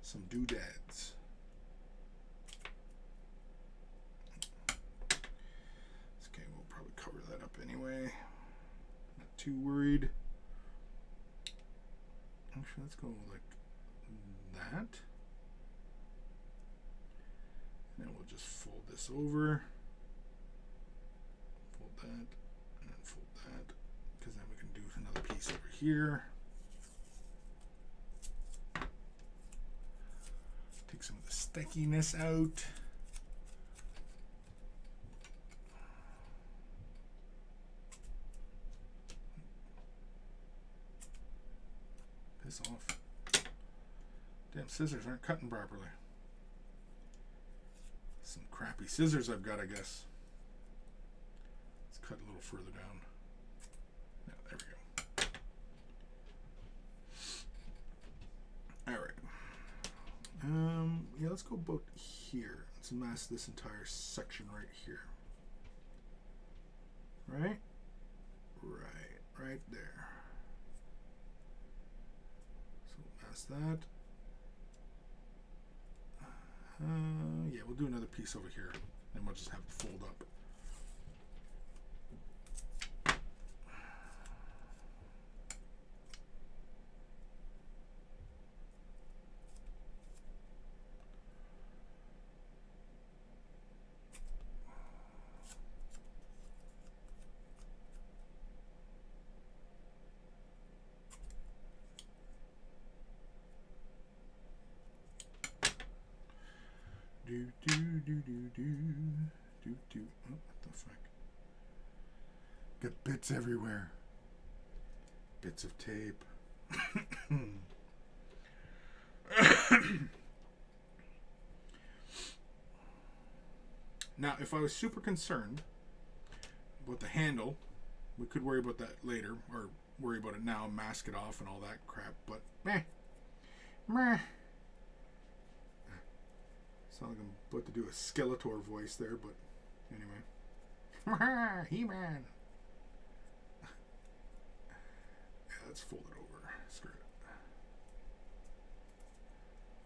Some doodads. Okay, we'll probably cover that up anyway. Not too worried. Actually, let's go like that. And then we'll just fold this over. Fold that, and then fold that. Because then we can do another piece over here. Take some of the stickiness out. Piss off. Damn scissors aren't cutting properly. Some crappy scissors I've got, I guess. Let's cut a little further down. Yeah, there we go. Alright. Yeah, let's go about here. Let's mask this entire section right here. Right? Right there. That. Yeah, we'll do another piece over here, and we'll just have it fold up. Oh, what the fuck? Got bits everywhere. Bits of tape. Now, if I was super concerned about the handle, we could worry about that later, or worry about it now, mask it off and all that crap, but meh. Sound like I'm about to do a Skeletor voice there, but anyway. He-Man. Yeah, let's fold it over. Screw it.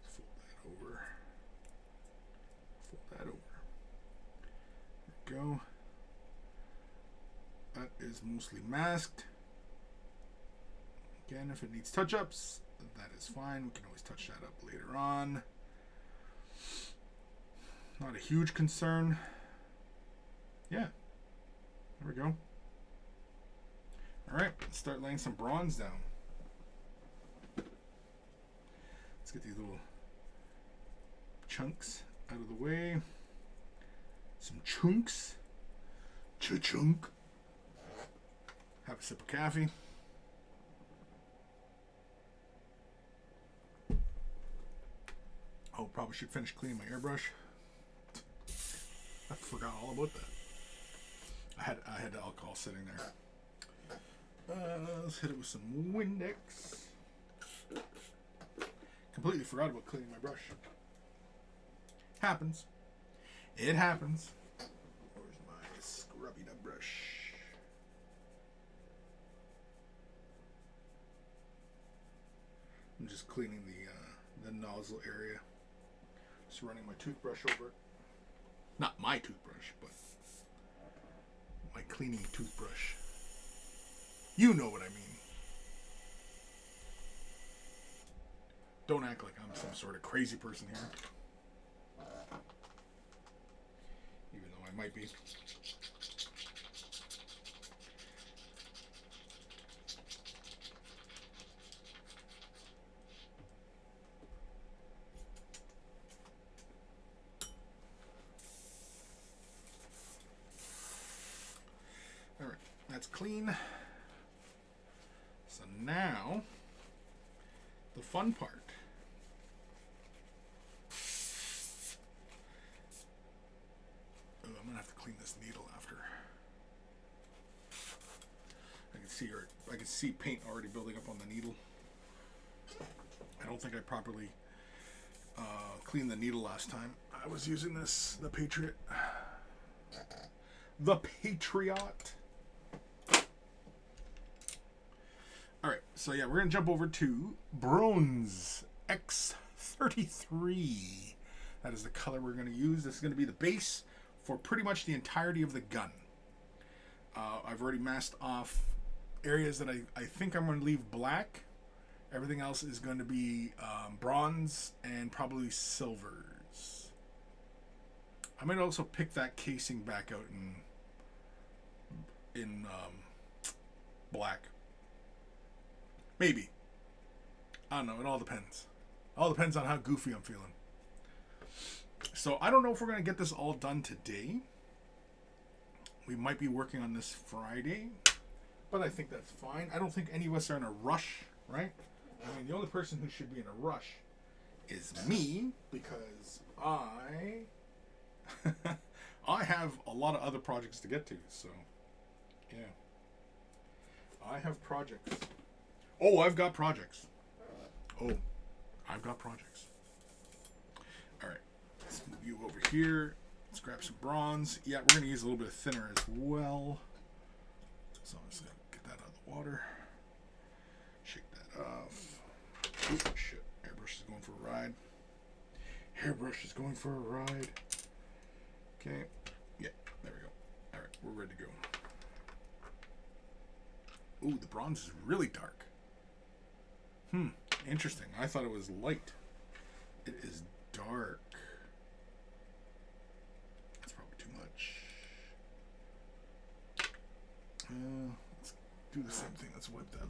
Let's fold that over. Fold that over. There we go. That is mostly masked. Again, if it needs touch-ups, that is fine. We can always touch that up later on. Not a huge concern. Yeah. There we go. Alright, let's start laying some bronze down. Let's get these little chunks out of the way. Some chunks. Cha-chunk. Have a sip of coffee. Oh, probably should finish cleaning my airbrush. I forgot all about that. I had the alcohol sitting there. Let's hit it with some Windex. Completely forgot about cleaning my brush. Happens. It happens. Where's my scrubby dub brush? I'm just cleaning the nozzle area. Just running my toothbrush over it. Not my toothbrush, but my cleaning toothbrush. You know what I mean. Don't act like I'm some sort of crazy person here. Even though I might be. Alright, that's clean. So now, the fun part. Oh, I'm gonna have to clean this needle after. I can see paint already building up on the needle. I don't think I properly cleaned the needle last time. I was using this, the Patriot. The Patriot. Alright, so yeah, we're going to jump over to Bronze X33. That is the color we're going to use. This is going to be the base for pretty much the entirety of the gun. I've already masked off areas that I think I'm going to leave black. Everything else is going to be bronze and probably silvers. I might also pick that casing back out in black. Maybe. I don't know. It all depends. All depends on how goofy I'm feeling. So I don't know if we're going to get this all done today. We might be working on this Friday. But I think that's fine. I don't think any of us are in a rush, right? I mean, the only person who should be in a rush is me, because I have a lot of other projects to get to. So, yeah. I have projects. Oh, I've got projects. Oh, I've got projects. All right. Let's move you over here. Let's grab some bronze. Yeah, we're going to use a little bit of thinner as well. So I'm just going to get that out of the water. Shake that off. Ooh, shit. Airbrush is going for a ride. Airbrush is going for a ride. Okay. Yeah, there we go. All right, we're ready to go. Ooh, the bronze is really dark. Interesting. I thought it was light. It is dark. That's probably too much. Let's do the same thing. Let's wipe that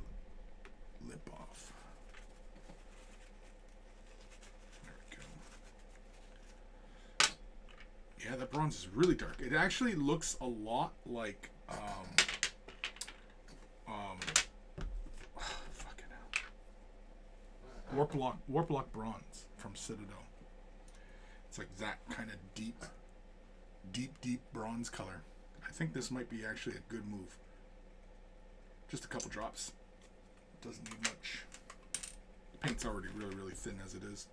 lip off. There we go. Yeah, that bronze is really dark. It actually looks a lot like Warplock bronze from Citadel. It's like that kind of deep bronze color. I think this might be actually a good move. Just a couple drops. Doesn't need much. The paint's already really thin as it is.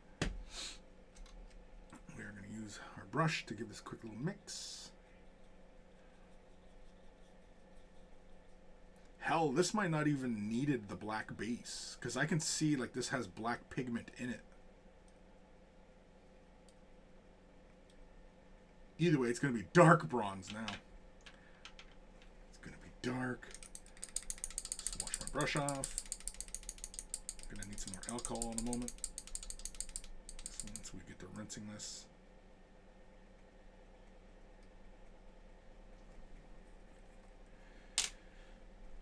We are going to use our brush to give this a quick little mix. Hell, this might not even needed the black base, because I can see like this has black pigment in it. Either way, it's going to be dark bronze now. It's going to be dark. Just wash my brush off. I'm going to need some more alcohol in a moment. So once we get to rinsing this.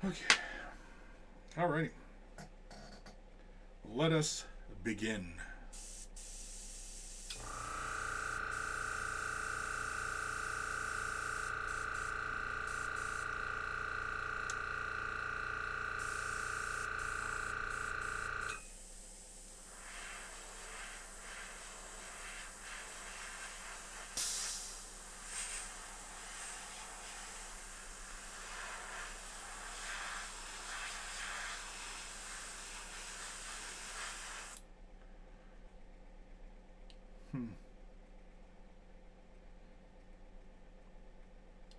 Okay. Alrighty. Let us begin.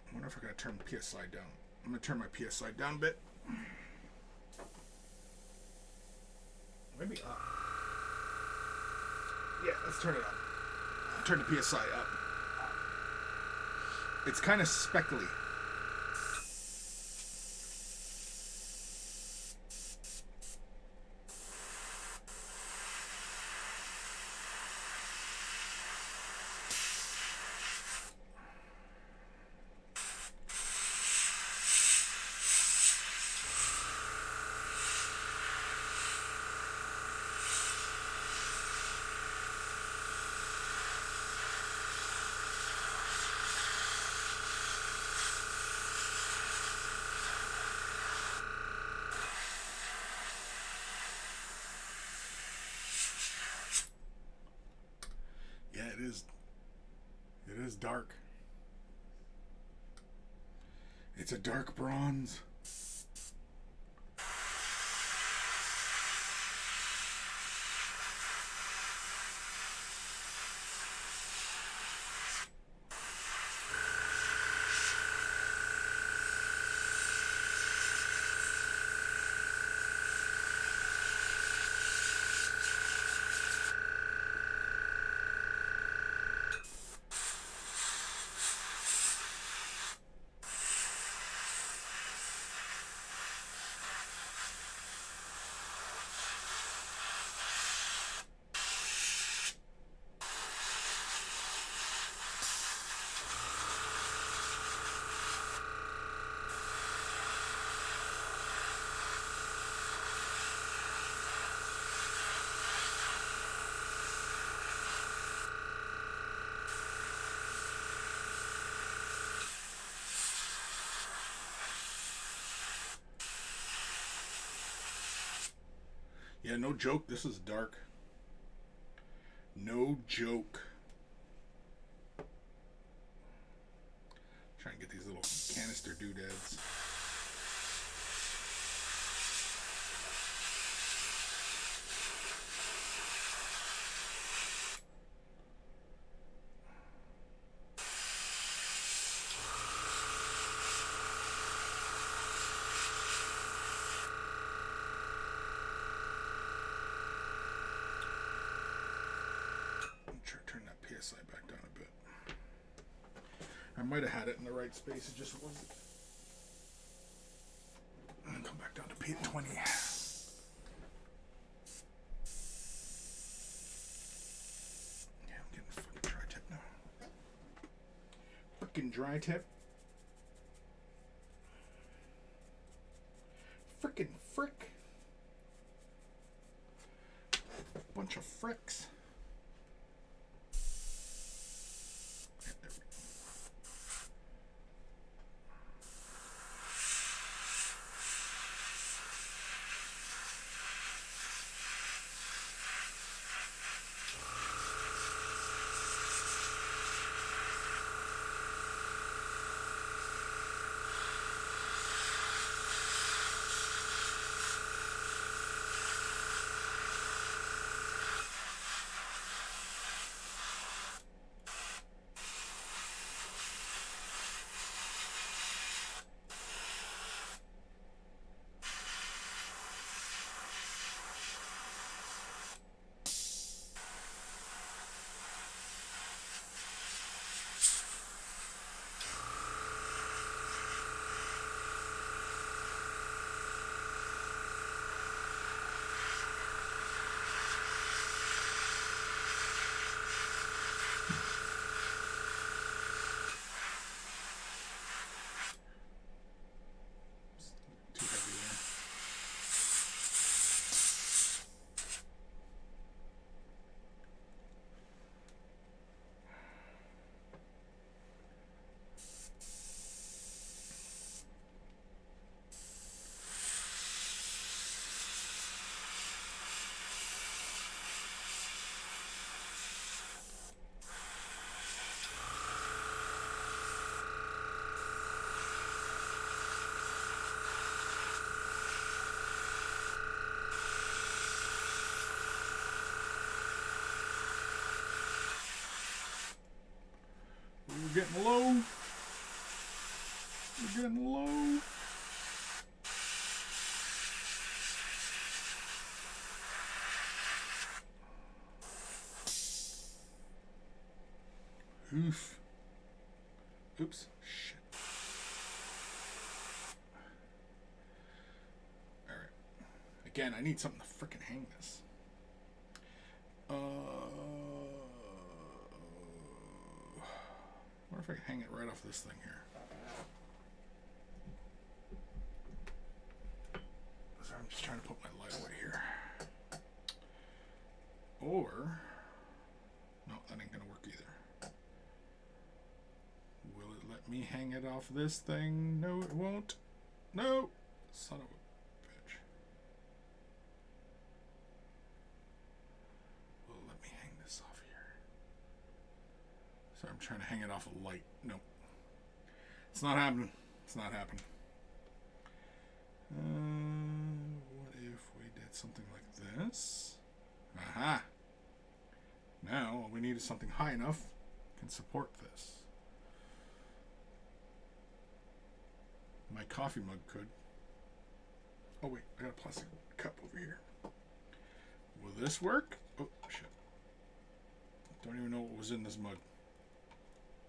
I wonder if I gotta turn the PSI down. I'm gonna turn my PSI down a bit. Maybe up. Yeah, let's turn it up. Turn the PSI up. It's kind of speckly. It is dark. It's a dark bronze. Yeah, no joke, this is dark. No joke. Try and get these little canister doodads. Turn that PSI back down a bit. I might have had it in the right space, it just wasn't. And come back down to P20. Yeah, I'm getting fucking dry tip now. Frickin' dry tip. Frickin' frick. Bunch of fricks. getting low. We're getting low. Oof. Oops. Shit. Alright. Again, I need something to frickin' hang this. I wonder if I can hang it right off this thing here. Sorry, I'm just trying to put my light away here. Or... no, that ain't gonna work either. Will it let me hang it off this thing? No, it won't. No! Son of a bitch. Will it let me hang this off here? Sorry, I'm trying to hang it off a light. No. It's not happening. It's not happening. What if we did something like this? Aha! Now, all we need is something high enough can support this. My coffee mug could. Oh wait, I got a plastic cup over here. Will this work? Oh, shit. Don't even know what was in this mug.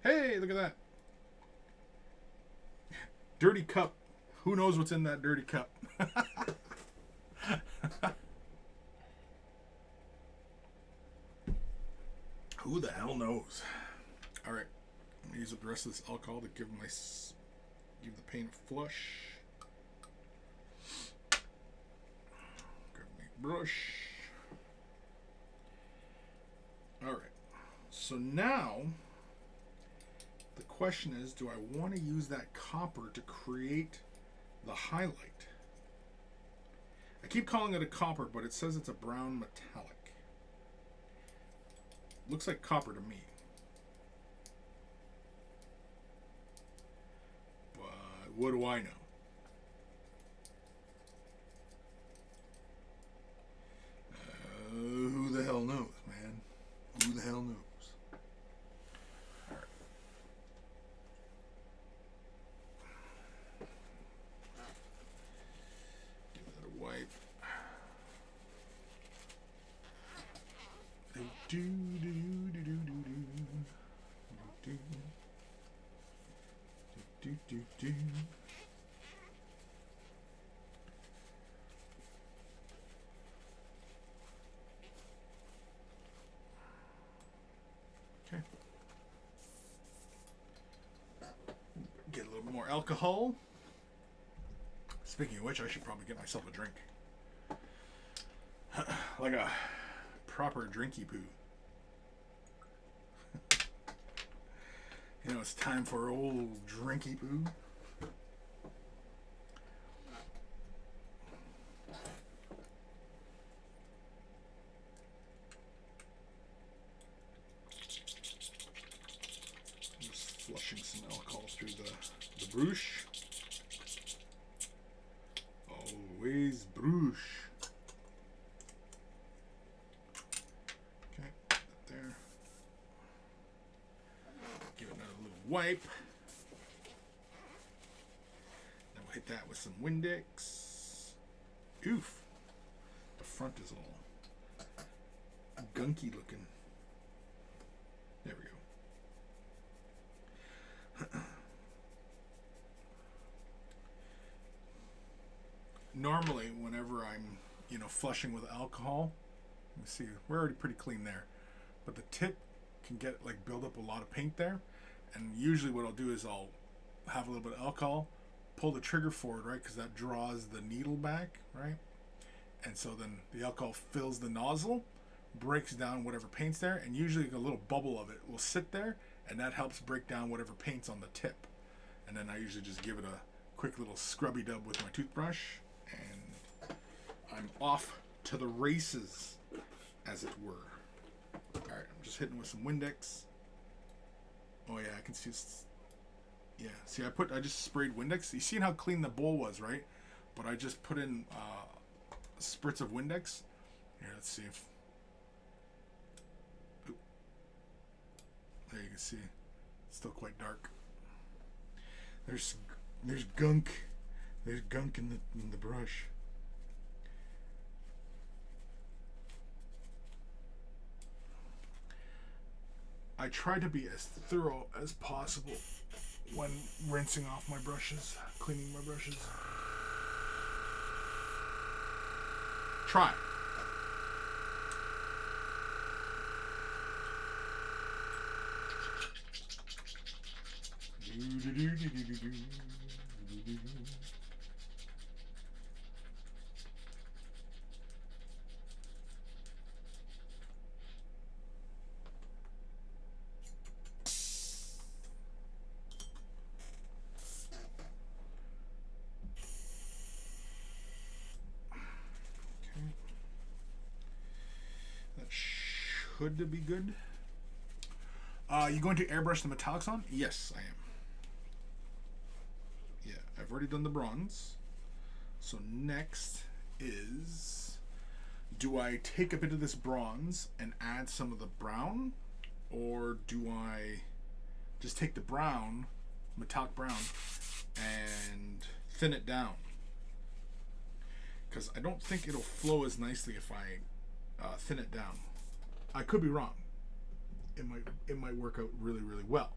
Hey, look at that. Dirty cup. Who knows what's in that dirty cup? Who the hell knows? All right, I'm gonna use up the rest of this alcohol to give the paint a flush. Grab my brush. All right, so now the question is, do I want to use that copper to create the highlight? I keep calling it a copper, but it says it's a brown metallic. Looks like copper to me. But what do I know? Who the hell knows, man? Who the hell knows? All right. Give that a wipe. Do do do do do do do do do do. Okay. Get a little bit more alcohol. Speaking of which, I should probably get myself a drink. Like a proper drinky poo. You know, it's time for old drinky poo. Just flushing some alcohol through the brush. Always brush. Okay, put that there. Give it another little wipe. Then we'll hit that with some Windex. Oof. The front is all gunky looking. There we go. Normally, whenever I'm, flushing with alcohol, let me see, we're already pretty clean there, but the tip can get build up a lot of paint there, and usually what I'll do is I'll have a little bit of alcohol, pull the trigger forward, right, because that draws the needle back, right, and so then the alcohol fills the nozzle, breaks down whatever paint's there, and usually a little bubble of it will sit there, and that helps break down whatever paint's on the tip, and then I usually just give it a quick little scrubby dub with my toothbrush, and I'm off to the races, as it were. Alright, I'm just hitting with some Windex. Oh yeah, I can see. Yeah, see, I just sprayed Windex. You seen how clean the bowl was, right? But I just put in spritz of Windex. Here, let's see if. Oop. There you can see. still quite dark. There's gunk. There's gunk in the brush. I try to be as thorough as possible when rinsing off my brushes, cleaning my brushes. Try. Could be good. You going to airbrush the metallics on? Yes, I am. Yeah, I've already done the bronze. So next is, do I take a bit of this bronze and add some of the brown, or do I just take the brown, metallic brown, and thin it down? Because I don't think it'll flow as nicely if I thin it down. I could be wrong. It might work out really, really well.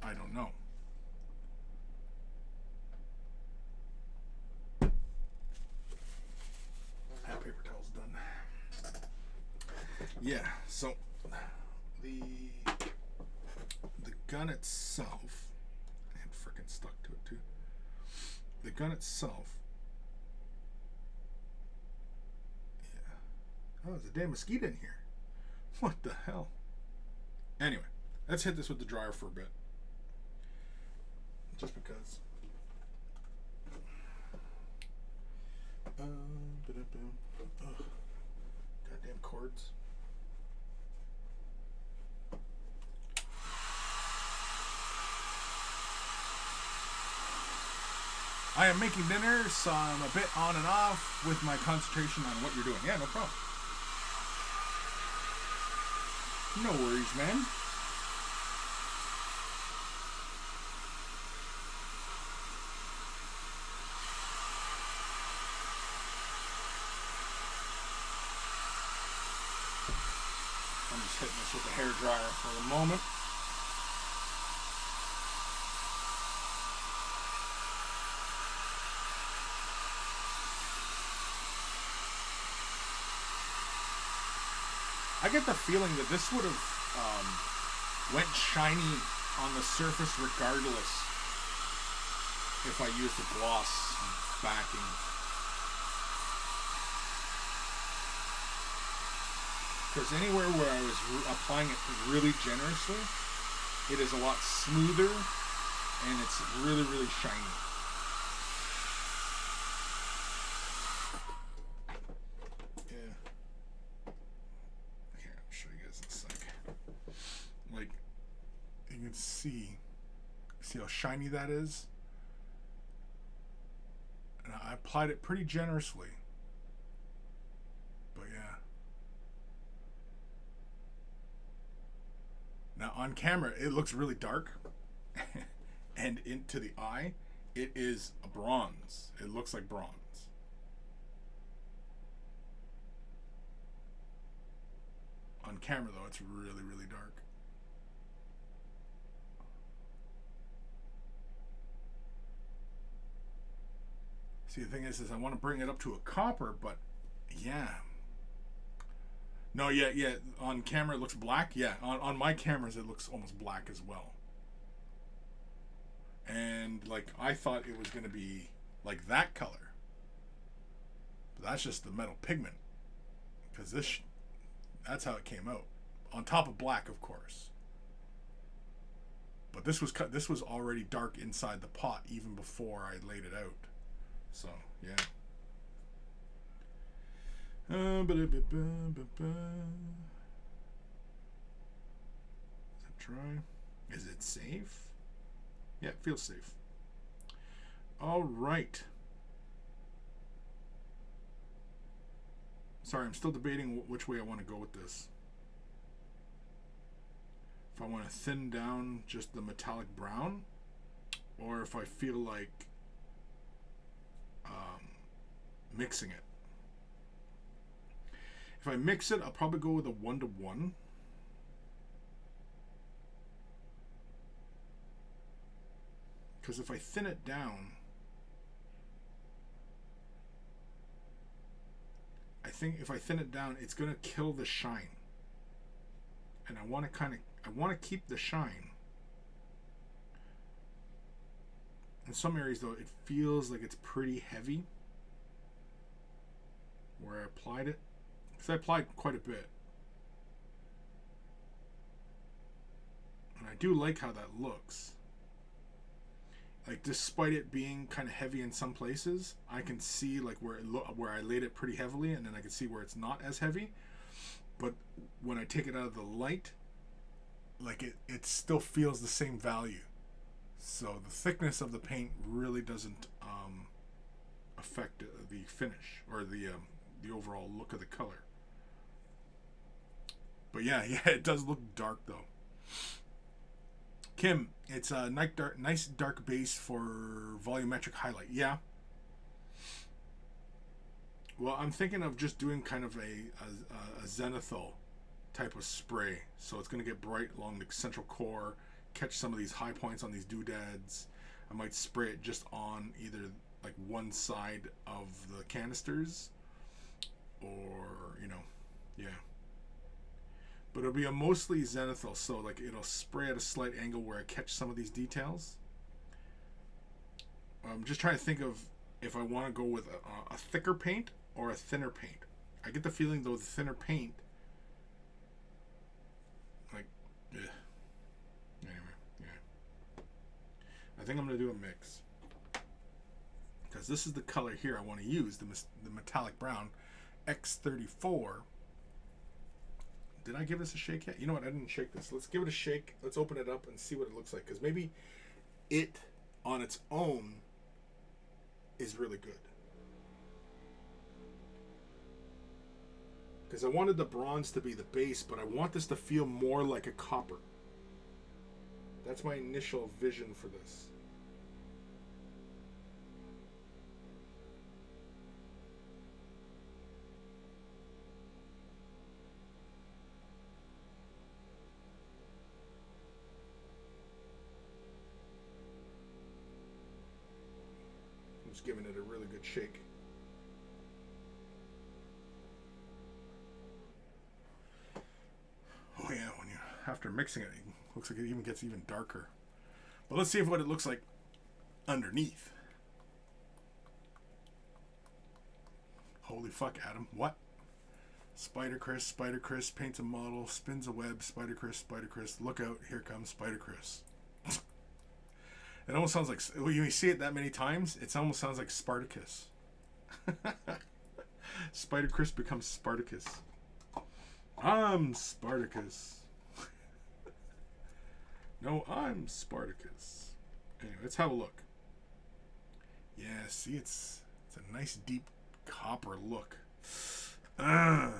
I don't know. That paper towel's done. Yeah, so the gun itself, I had frickin' stuck to it too. The gun itself, yeah. Oh, there's a damn mosquito in here. What the hell? Anyway, let's hit this with the dryer for a bit. Just because. Goddamn cords. I am making dinner, so I'm a bit on and off with my concentration on what you're doing. Yeah, no problem. No worries, man. I'm just hitting this with the hair dryer for a moment. I get the feeling that this would have went shiny on the surface regardless if I used a gloss backing. Because anywhere where I was applying it really generously, it is a lot smoother and it's really, really shiny. See how shiny that is? And I applied it pretty generously. But yeah. Now on camera, it looks really dark. And into the eye, it is a bronze. It looks like bronze. On camera though, it's really, really dark. See, the thing is I want to bring it up to a copper, but yeah. No, yeah. On camera it looks black. Yeah, on my cameras it looks almost black as well. And like I thought it was going to be like that color, but that's just the metal pigment. Because that's how it came out, on top of black, of course. But this was already dark inside the pot even before I laid it out. So, yeah. Is it dry? Is it safe? Yeah, it feels safe. All right. Sorry, I'm still debating which way I want to go with this. if I want to thin down just the metallic brown, or if I feel like mixing it. If I mix it, I'll probably go with a 1-to-1. Because if I thin it down, I think if I thin it down, it's going to kill the shine. And I want to keep the shine. In some areas though, it feels like it's pretty heavy where I applied it. Because I applied quite a bit. And I do like how that looks. Like, despite it being kind of heavy in some places, I can see like where I laid it pretty heavily, and then I can see where it's not as heavy. But when I take it out of the light, like it still feels the same value. So the thickness of the paint really doesn't affect the finish or the overall look of the color. But yeah, it does look dark though. Kim, it's a nice dark base for volumetric highlight. Yeah. Well, I'm thinking of just doing kind of a Xenothon type of spray. So it's going to get bright along the central core, catch some of these high points on these doodads. I might spray it just on either like one side of the canisters or, yeah. But it'll be a mostly Xenothon, so like it'll spray at a slight angle where I catch some of these details. I'm just trying to think of if I want to go with a thicker paint or a thinner paint. I get the feeling though the thinner paint, like, anyway, yeah. I think I'm gonna do a mix because this is the color here I want to use, the metallic brown, X34. Did I give this a shake yet? You know what? I didn't shake this. Let's give it a shake. Let's open it up and see what it looks like. Because maybe it on its own is really good. Because I wanted the bronze to be the base, but I want this to feel more like a copper. That's my initial vision for this. Just giving it a really good shake. Oh yeah, after mixing it, it looks like it even gets even darker. But let's see what it looks like underneath. Holy fuck, Adam. What? Spider Chris paints a model, spins a web, Spider Chris, look out, here comes Spider Chris. It almost sounds like, when you see it that many times, it almost sounds like Spartacus. Spider Chris becomes Spartacus. I'm Spartacus. No, I'm Spartacus. Anyway, let's have a look. Yeah, see, it's a nice deep copper look. Damn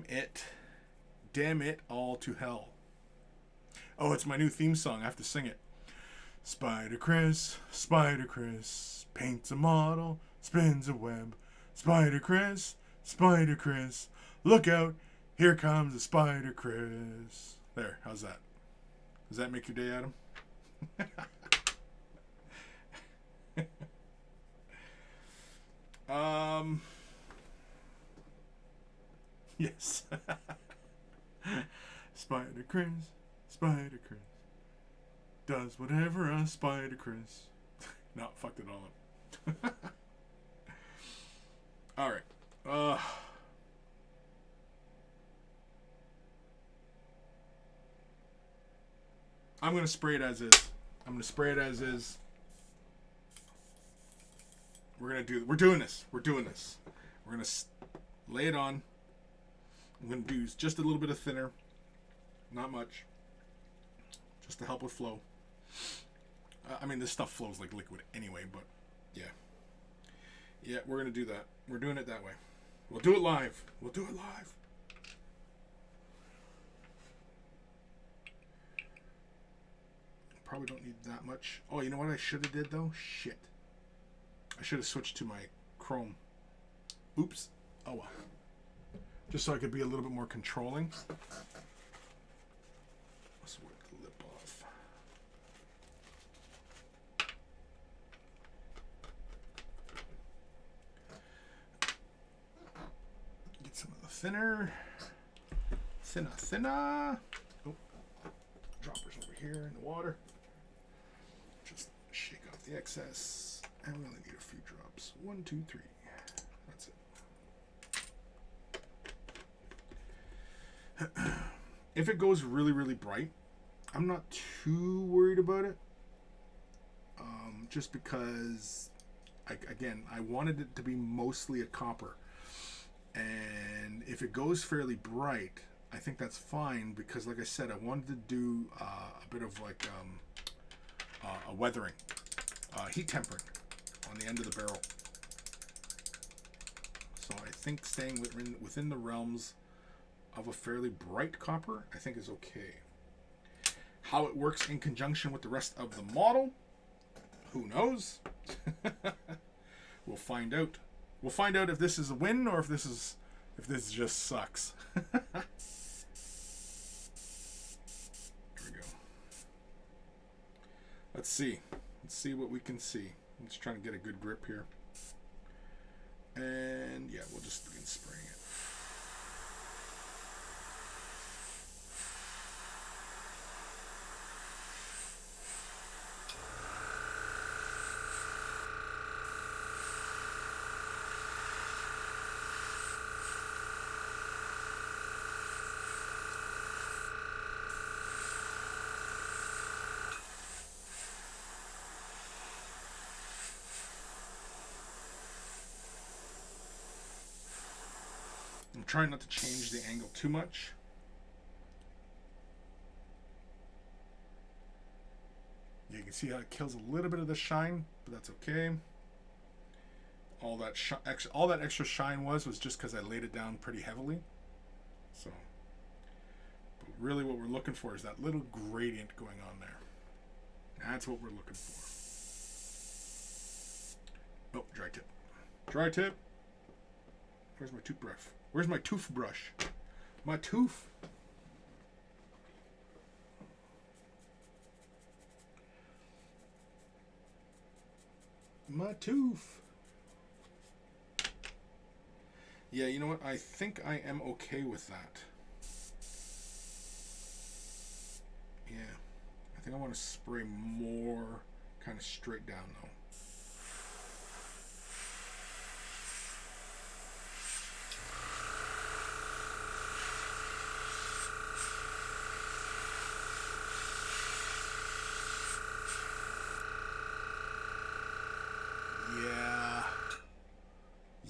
it. Damn it all to hell. Oh, it's my new theme song. I have to sing it. Spider Chris, paints a model, spins a web. Spider Chris, look out, here comes a Spider Chris. There, how's that? Does that make your day, Adam? Yes. Spider Chris does whatever a Spider Chris. No, fucked it all up. All right. I'm gonna spray it as is. We're doing this. We're gonna lay it on. I'm going to use just a little bit of thinner, not much, just to help with flow. I mean, this stuff flows like liquid anyway, but yeah. Yeah, we're going to do that. We're doing it that way. We'll do it live. We'll do it live. Probably don't need that much. Oh, you know what I should have did though? Shit. I should have switched to my chrome. Oops. Oh well. Just so I could be a little bit more controlling. Let's wipe the lip off. Get some of the thinner. Thinner. Oh, droppers over here in the water. Just shake off the excess. And we only need a few drops. 1, 2, 3. That's it. If it goes really, really bright, I'm not too worried about it. Just because, I wanted it to be mostly a copper. And if it goes fairly bright, I think that's fine because, like I said, I wanted to do a bit of like a weathering, heat tempering on the end of the barrel. So I think staying within the realms of a fairly bright copper, I think is okay. How it works in conjunction with the rest of the model, who knows? We'll find out. We'll find out if this is a win or if this just sucks. Here we go. Let's see. Let's see what we can see. I'm just trying to get a good grip here. And yeah, we'll just begin spraying it. I'm trying not to change the angle too much. You can see how it kills a little bit of the shine, but that's okay. All that extra shine was just because I laid it down pretty heavily. So, but really what we're looking for is that little gradient going on there. That's what we're looking for. Oh, dry tip. Dry tip. Where's my toothbrush? Where's my toothbrush? My tooth. My tooth. Yeah, you know what? I think I am okay with that. Yeah. I think I want to spray more kind of straight down though.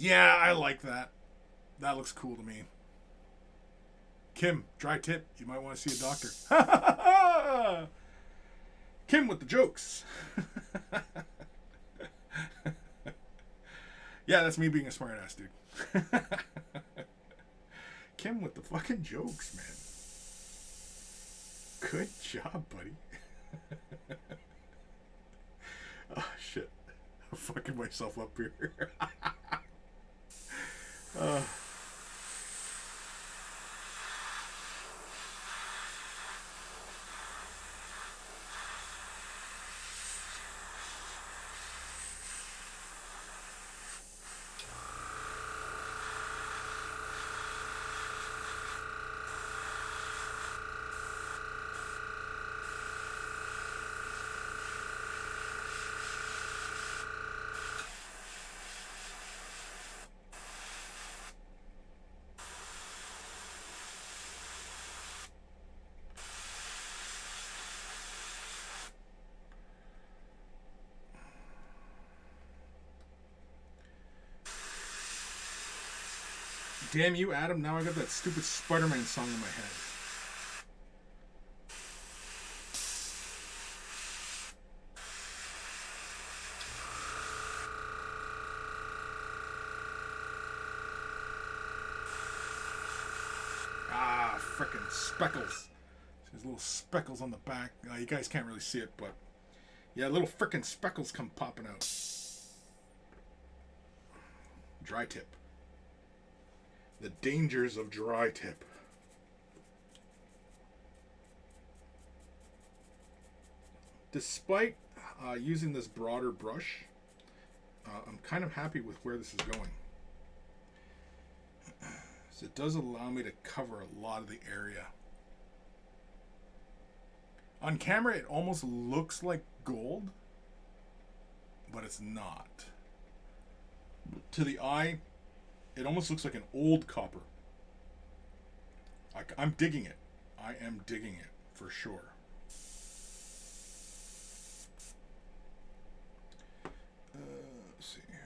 Yeah, I like that. That looks cool to me. Kim, dry tip. You might want to see a doctor. Kim with the jokes. Yeah, that's me being a smart ass, dude. Kim with the fucking jokes, man. Good job, buddy. Oh, shit. I'm fucking myself up here. Damn you, Adam. Now I got that stupid Spider-Man song in my head. frickin' speckles. There's little speckles on the back. You guys can't really see it, but yeah, little frickin' speckles come popping out. Dry tip. The dangers of dry tip. Despite using this broader brush, I'm kind of happy with where this is going. So it does allow me to cover a lot of the area. On camera, it almost looks like gold, but it's not. To the eye, it almost looks like an old copper. I'm digging it. I am digging it for sure. Let's see here.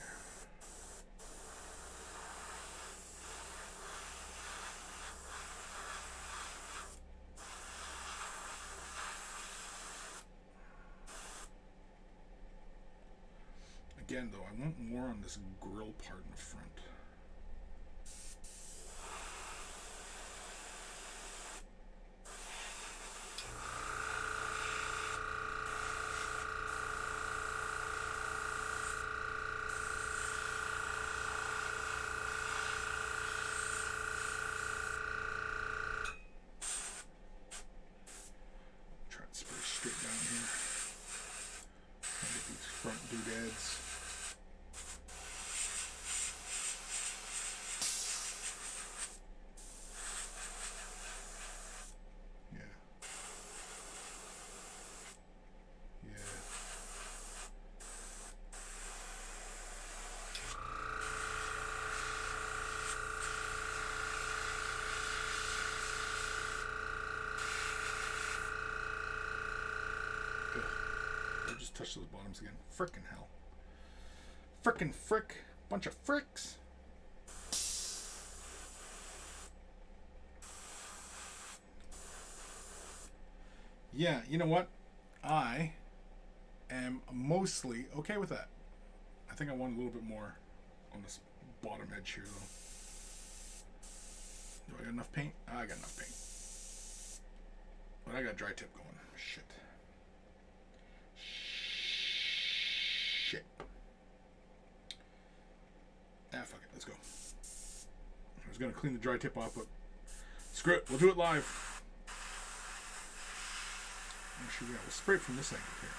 Again, though, I want more on this grill part in the front. Try to spray straight down here. Try to get these front doodads. Just touch those bottoms again. Frickin' hell. Frickin' frick. Bunch of fricks. Yeah, you know what? I am mostly okay with that. I think I want a little bit more on this bottom edge here, though. Do I got enough paint? I got enough paint. But I got dry tip going. Shit. Shit. Ah, fuck it. Let's go. I was going to clean the dry tip off, but screw it. We'll do it live. Actually, yeah, we'll spray it from this angle here.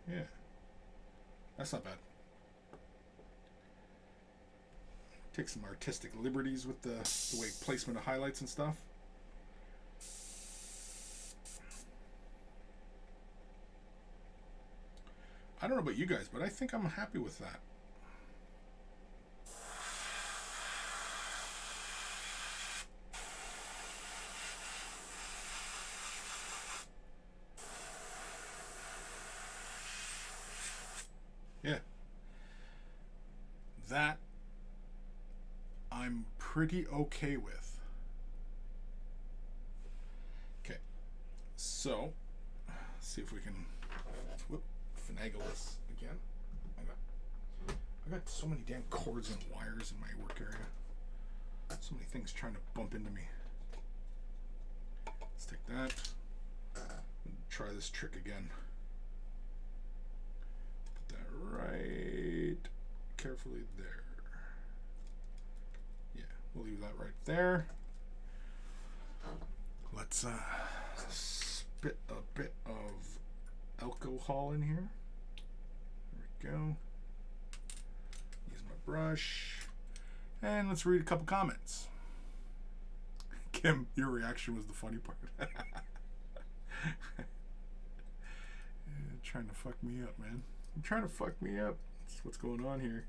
Yeah, that's not bad. Take some artistic liberties with the way placement of highlights and stuff. I don't know about you guys, but I think I'm happy with that. Yeah. That I'm pretty okay with. Okay. So, let's see if we can finagle this again. I got so many damn cords and wires in my work area. So many things trying to bump into me. Let's take that and try this trick again. Put that right carefully there. Yeah, we'll leave that right there. Let's spit a bit of alcohol in here. There we go. Use my brush. And let's read a couple comments. Kim, your reaction was the funny part. Trying to fuck me up, man. You're trying to fuck me up. That's what's going on here.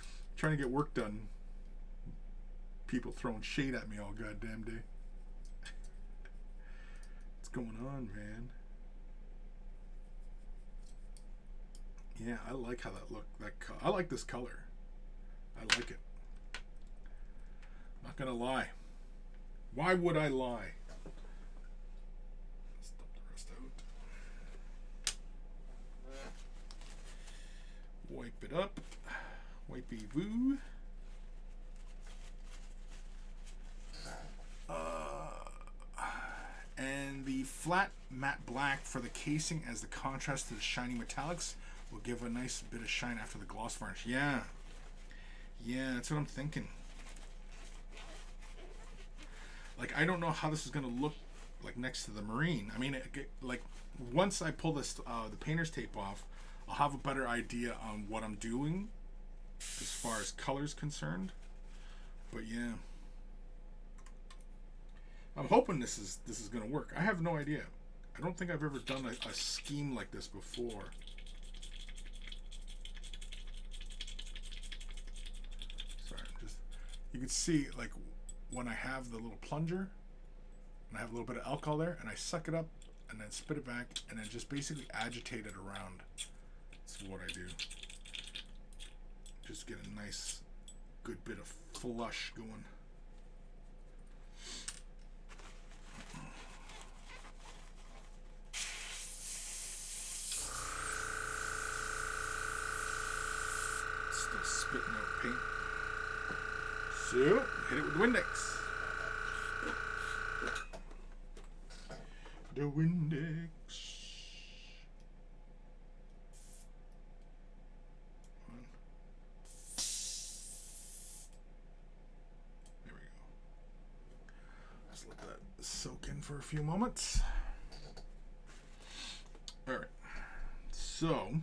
I'm trying to get work done. People throwing shade at me all goddamn day. What's going on, man? Yeah, I like how that looked. I like this color. I like it. gonna lie. Why would I lie? Let's dump the rest out. Wipe it up. Wipey woo. And the flat matte black for the casing as the contrast to the shiny metallics will give a nice bit of shine after the gloss varnish. Yeah. Yeah, that's what I'm thinking. Like, I don't know how this is going to look like next to the marine. I mean, like, once I pull this the painter's tape off, I'll have a better idea on what I'm doing as far as color's concerned. But yeah. I'm hoping this is going to work. I have no idea. I don't think I've ever done a scheme like this before. Sorry, you can see, like, when I have the little plunger and I have a little bit of alcohol there and I suck it up and then spit it back and then just basically agitate it around. That's what I do. Just get a nice good bit of flush going. Still spitting out paint. So, hit it with the Windex. The Windex. There we go. Let's let that soak in for a few moments. Alright. So,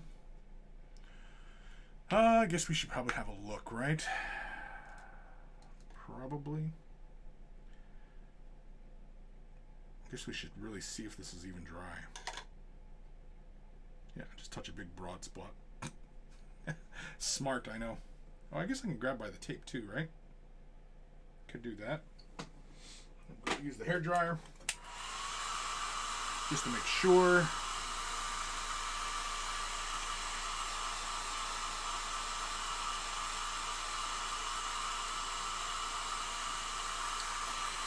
I guess we should probably have a look, right? Probably. I guess we should really see if this is even dry. Yeah, just touch a big broad spot. Smart, I know. Oh, I guess I can grab by the tape too, right? Could do that. I'm going to use the hair dryer just to make sure.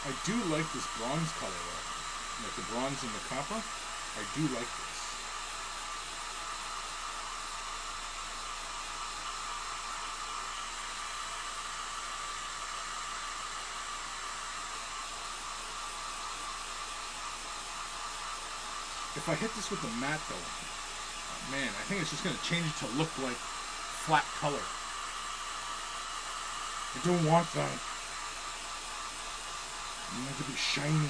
I do like this bronze color though. Like the bronze and the copper. I do like this. If I hit this with the matte though, oh man, I think it's just going to change it to look like flat color. I don't want that. I want it to be shiny.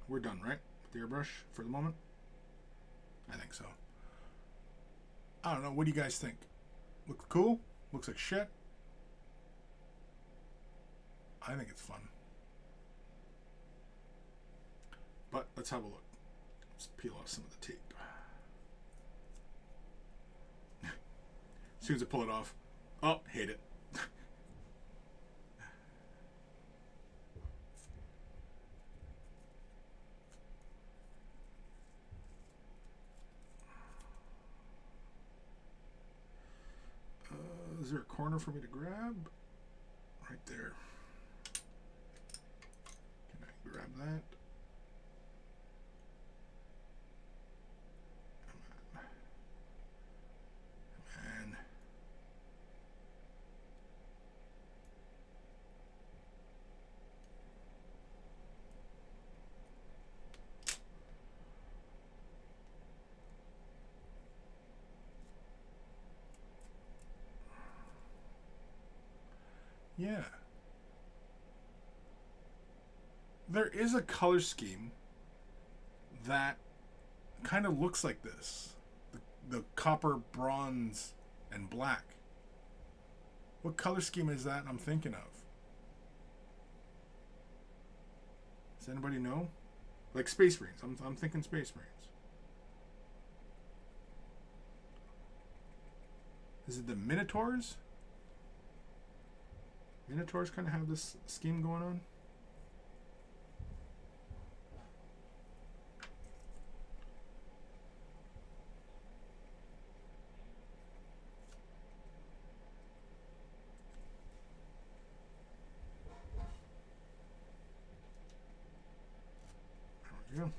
We're done, right? With the airbrush for the moment? I think so. I don't know. What do you guys think? Looks cool? Looks like shit? I think it's fun. But let's have a look. Let's peel off some of the tape. As soon as I pull it off, oh, hate it. Is there a corner for me to grab? Right there. Can I grab that? Come on. Yeah. There is a color scheme that kind of looks like this. The copper, bronze, and black. What color scheme is that I'm thinking of? Does anybody know? Like Space Marines. I'm thinking Space Marines. Is it the Minotaurs? Minotaurs kind of have this scheme going on. There we go.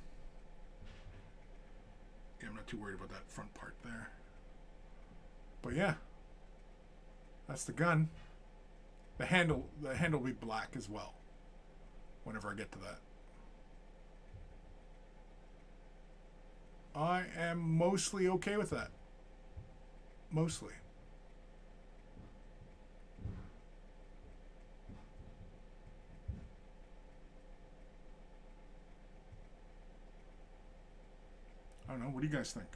Yeah, I'm not too worried about that front part there. But yeah, that's the gun. The handle will be black as well whenever I get to that. I am mostly okay with that. Mostly. I don't know. What do you guys think?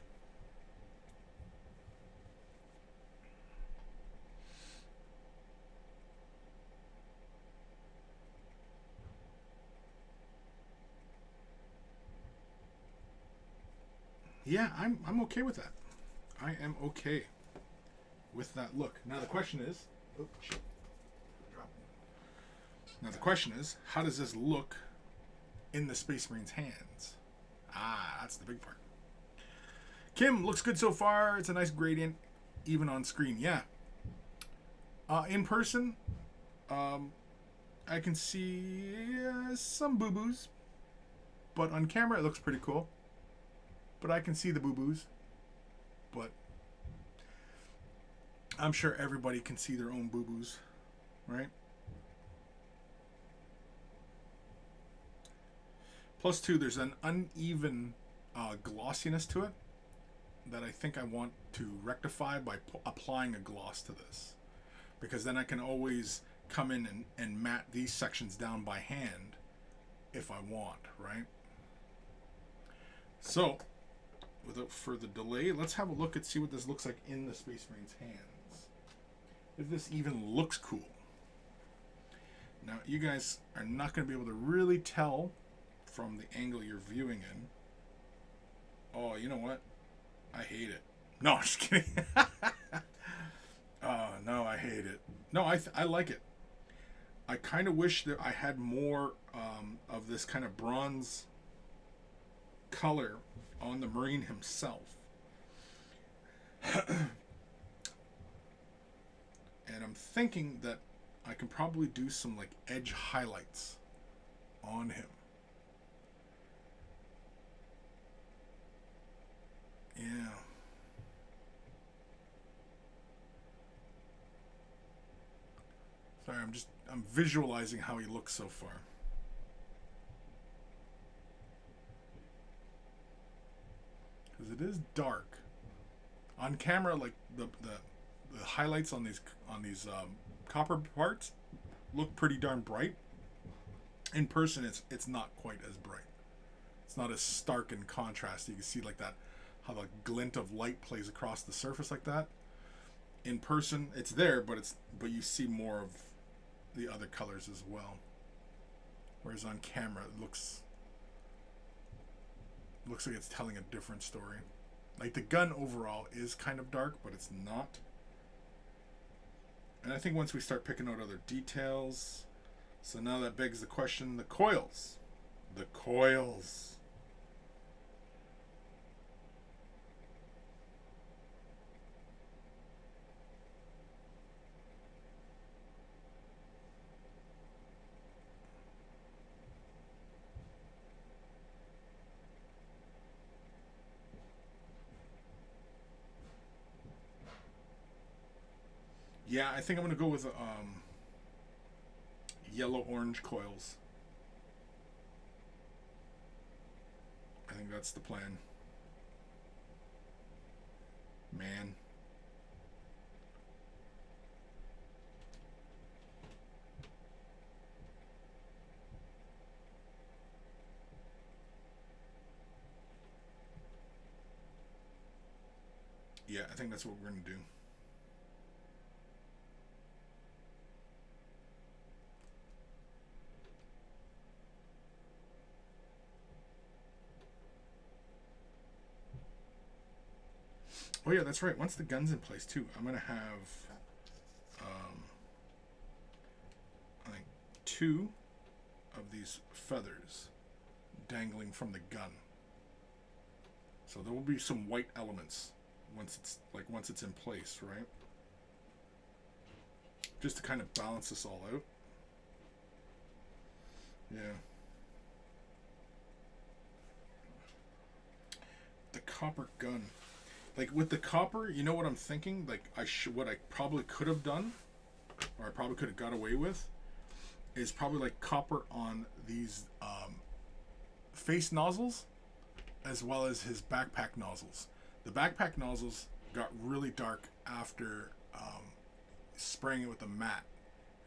Yeah, I'm okay with that. I am okay with that look. Now the question is, oh shit. Now the question is, how does this look in the Space Marine's hands? Ah, that's the big part. Kim, looks good so far. It's a nice gradient, even on screen. Yeah. In person, I can see some boo-boos, but on camera it looks pretty cool. But I can see the boo-boos. But I'm sure everybody can see their own boo-boos, right? Plus two, there's an uneven glossiness to it that I think I want to rectify by applying a gloss to this. Because then I can always come in and matte these sections down by hand if I want, right? So, without further delay, let's have a look and see what this looks like in the Space Marine's hands. If this even looks cool. Now, you guys are not going to be able to really tell from the angle you're viewing in. Oh, you know what? I hate it. No, I'm just kidding. Oh, no, I hate it. No, I like it. I kind of wish that I had more of this kind of bronze color on the Marine himself. And I'm thinking that I can probably do some like edge highlights on him. Yeah. Sorry, I'm visualizing how he looks so far. Because it is dark. On camera, like the highlights on these copper parts look pretty darn bright. In person, it's not quite as bright. It's not as stark in contrast. You can see like that, how the glint of light plays across the surface like that. In person, it's there, but you see more of the other colors as well. Whereas on camera, it looks like it's telling a different story. Like the gun overall is kind of dark, but it's not. And I think once we start picking out other details, so now that begs the question, the coils. The coils. Yeah, I think I'm going to go with yellow-orange coils. I think that's the plan. Man. Yeah, I think that's what we're going to do. Oh yeah, that's right. Once the gun's in place too, I'm going to have I think 2 of these feathers dangling from the gun. So there will be some white elements once it's in place, right? Just to kind of balance this all out. Yeah. The copper gun. Like with the copper, you know what I'm thinking? Like what I probably could have done, or I probably could have got away with, is probably like copper on these face nozzles, as well as his backpack nozzles. The backpack nozzles got really dark after spraying it with a matte,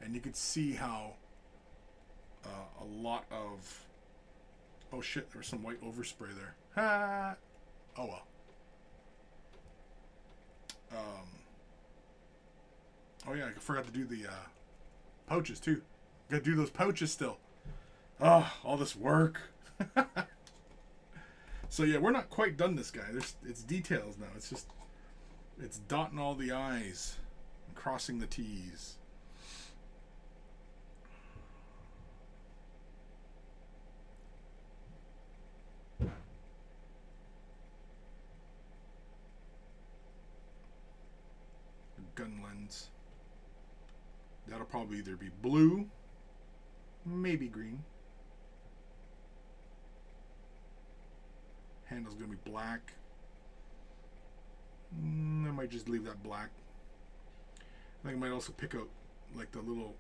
and you could see how a lot of, oh shit, there was some white overspray there. Ha! Oh well. Oh yeah, I forgot to do the pouches too. Gotta do those pouches still. Oh, all this work. So yeah, we're not quite done this guy. It's details now. It's dotting all the I's and crossing the T's. Gun lens. That'll probably either be blue, maybe green. Handle's gonna be black. I might just leave that black. I think I might also pick out like the little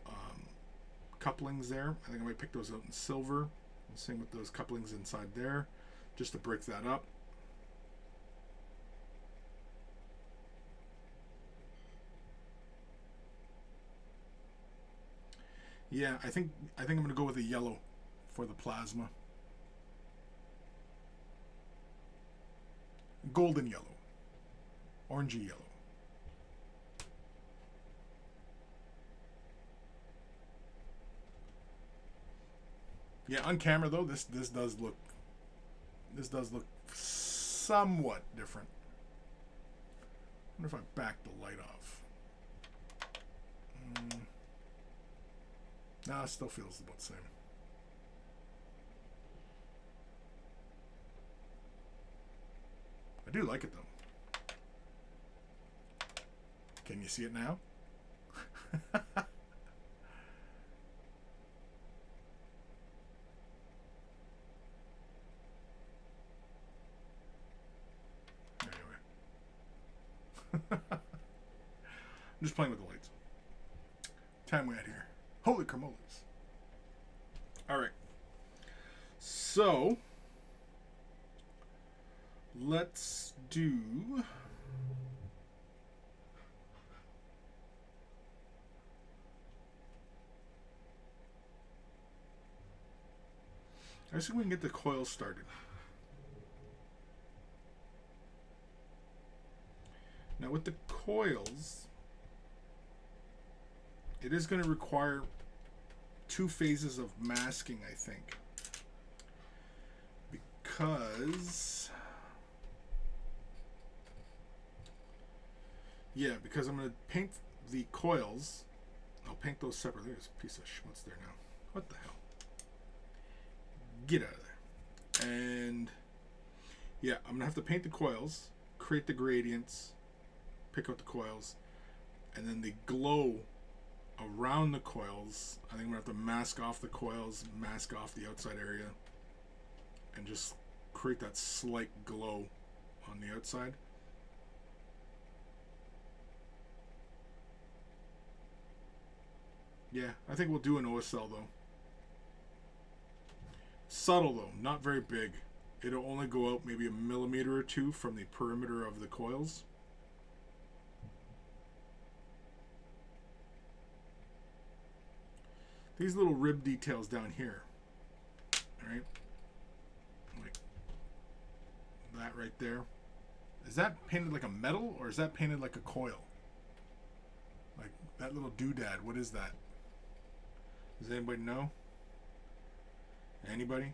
couplings there. I think I might pick those out in silver. Same with those couplings inside there, just to break that up. Yeah, I think I'm gonna go with a yellow for the plasma. Golden yellow. Orangey yellow. Yeah, on camera though, this does look somewhat different. I wonder if I back the light off. Nah, it still feels about the same. I do like it though. Can you see it now? Anyway. I'm just playing with the lights. Time we had here. Holy cramolas. Alright. So let's do I think we can get the coils started. Now with the coils, it is going to require 2 phases of masking, I think. Because I'm going to paint the coils. I'll paint those separately. There's a piece of schmutz there now. What the hell? Get out of there. And yeah, I'm going to have to paint the coils, create the gradients, pick out the coils, and then the glow around the coils. I think I'm going to have to mask off the coils, mask off the outside area, and just create that slight glow on the outside. Yeah, I think we'll do an OSL though. Subtle though, not very big. It'll only go out maybe 1 millimeter or 2 from the perimeter of the coils. These little rib details down here, all right, like that right there, Is that painted like a metal or is that painted like a coil? Like that little doodad, what is that? Does anybody know? Anybody?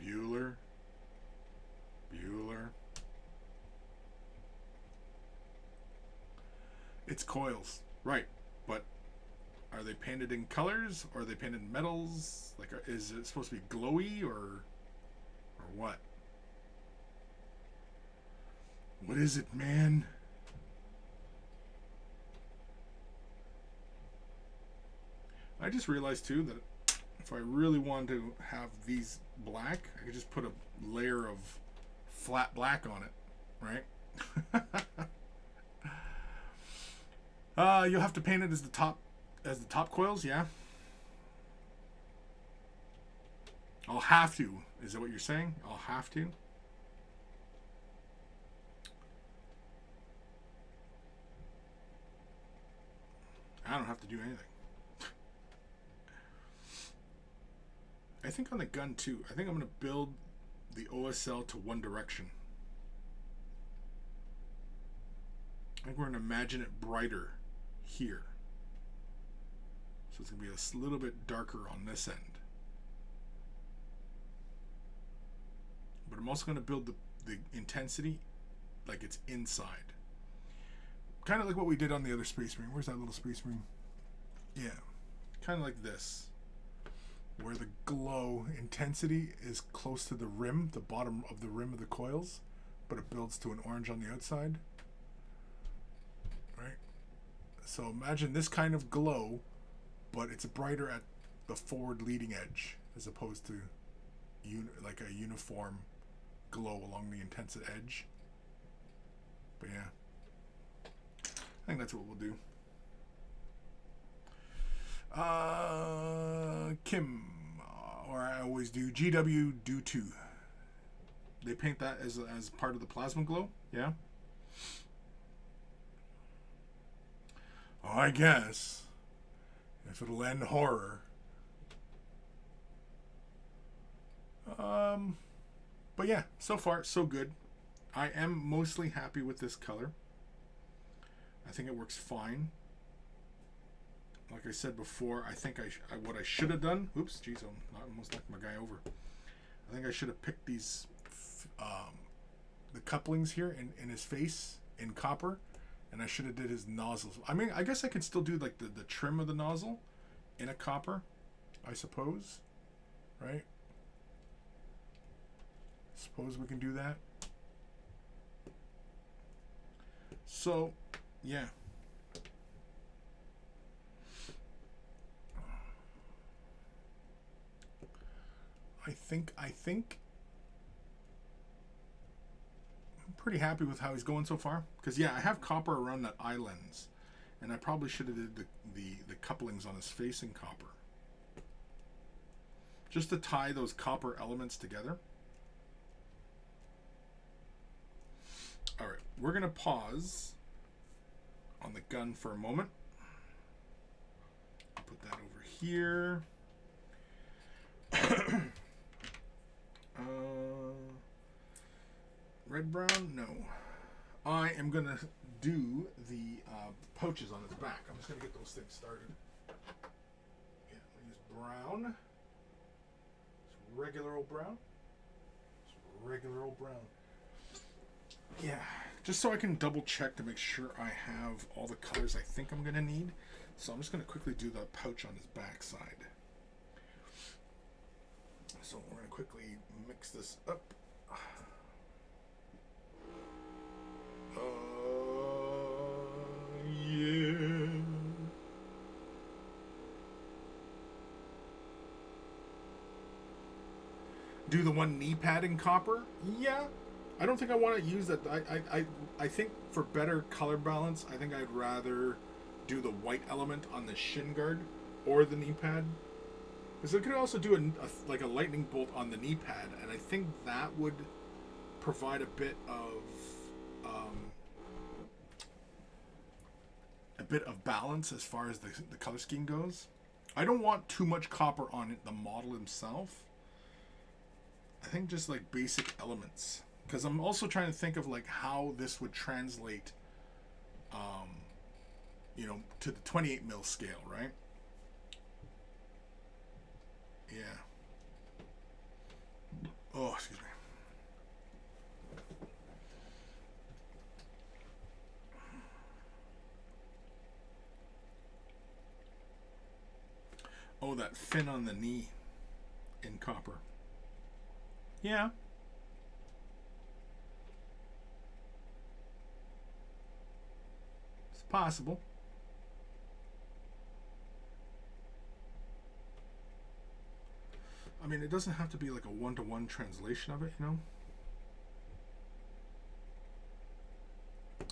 Bueller. It's coils, right? But are they painted in colors or are they painted in metals? Like, is it supposed to be glowy or what? What is it, man? I just realized too that if I really wanted to have these black, I could just put a layer of flat black on it, right? You'll have to paint it as the top coils, yeah. I'll have to. Is that what you're saying? I'll have to. I don't have to do anything. I think on the gun too. I think I'm going to build the OSL to one direction. I think we're going to imagine it brighter here. So it's going to be a little bit darker on this end. But I'm also going to build the intensity like it's inside. Kind of like what we did on the other Space Marine. Where's that little Space Marine? Yeah. Kind of like this. Where the glow intensity is close to the rim, the bottom of the rim of the coils, but it builds to an orange on the outside. Right? So imagine this kind of glow, but it's brighter at the forward leading edge as opposed to like a uniform glow along the intense edge. But yeah, I think that's what we'll do. Kim, or I always do GW do 2. They paint that as part of the plasma glow, yeah. Oh, I guess if it'll end horror. But yeah, so far so good. I am mostly happy with this color. I think it works fine. Like I said before, I think what I should have done. Oops, geez, I almost knocked my guy over. I think I should have picked these, the couplings here in his face in copper, and I should have did his nozzles. I mean, I guess I could still do like the trim of the nozzle in a copper, I suppose, right? Suppose we can do that. So, yeah. I think I'm pretty happy with how he's going so far. Because yeah, I have copper around that eye lens, and I probably should have did the couplings on his face in copper, just to tie those copper elements together. All right, we're gonna pause on the gun for a moment. Put that over here. Red, brown? No. I am going to do the pouches on his back. I'm just going to get those things started. Yeah, I'll use brown. Just regular old brown. Just regular old brown. Yeah, just so I can double check to make sure I have all the colors I think I'm going to need. So I'm just going to quickly do the pouch on his back side. So we're going to quickly mix this up. Yeah. Do the one knee pad in copper? Yeah. I don't think I want to use that. I think for better color balance, I think I'd rather do the white element on the shin guard or the knee pad. Because I could also do like a lightning bolt on the knee pad, and I think that would provide a bit of balance as far as the color scheme goes. I don't want too much copper on it, the model himself. I think just like basic elements Because I'm also trying to think of like how this would translate, you know, to the 28 mil scale, right? Yeah. Oh, excuse me. Oh, that fin on the knee in copper. Yeah. It's possible. I mean, it doesn't have to be like a one-to-one translation of it, you know?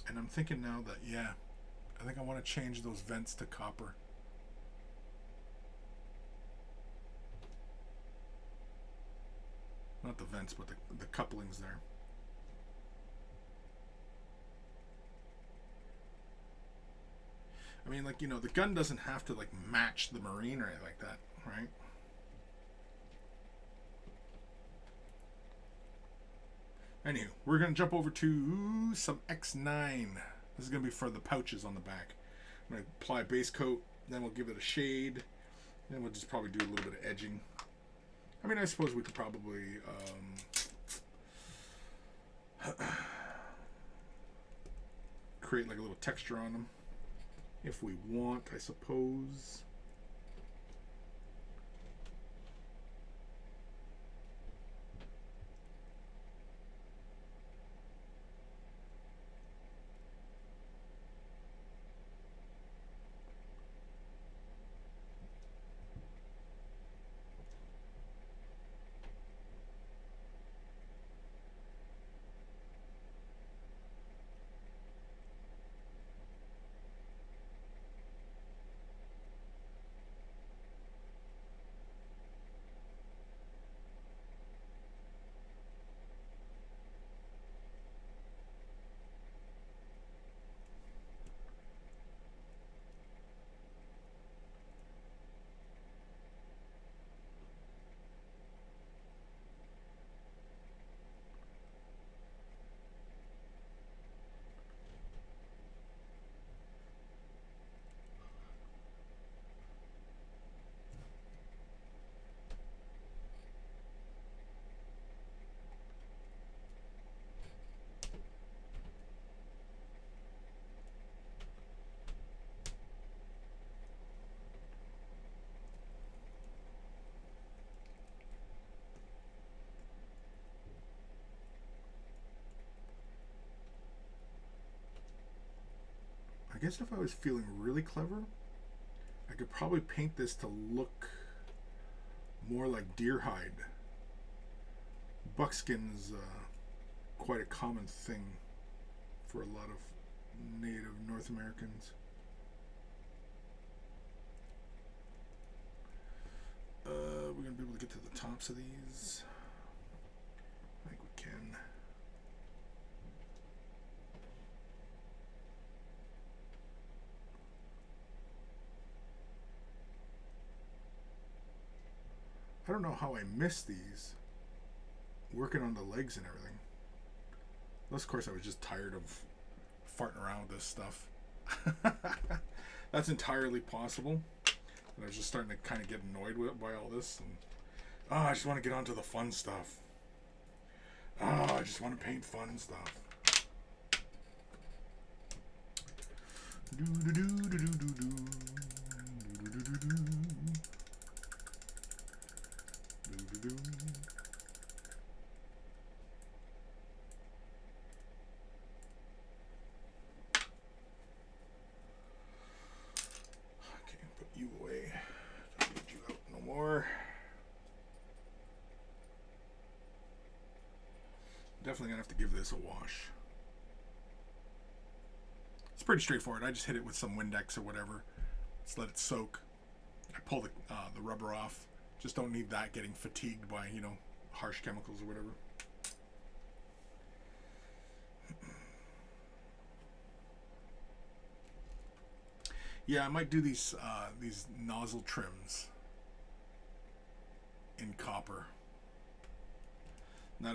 And I'm thinking now that, yeah, I think I want to change those vents to copper. Not the vents, but the couplings there. I mean, like, you know, the gun doesn't have to, like, match the Marine or anything like that, right? Anywho, we're going to jump over to some X9. This is going to be for the pouches on the back. I'm going to apply a base coat, then we'll give it a shade, then we'll just probably do a little bit of edging. I mean, I suppose we could probably create like a little texture on them if we want, I suppose. I guess if I was feeling really clever, I could probably paint this to look more like deer hide. Buckskin's quite a common thing for a lot of native North Americans. We're going to be able to get to the tops of these. I think we can. I don't know how I missed these, working on the legs and everything. Unless, of course, I was just tired of farting around with this stuff. That's entirely possible. And I was just starting to kind of get annoyed with by all this. And, I just want to get onto the fun stuff. I just want to paint fun stuff. Definitely gonna have to give this a wash. It's pretty straightforward. I just hit it with some Windex or whatever. Just let it soak. I pull the rubber off. Just don't need that getting fatigued by, you know, harsh chemicals or whatever. Yeah, I might do these nozzle trims in copper. Now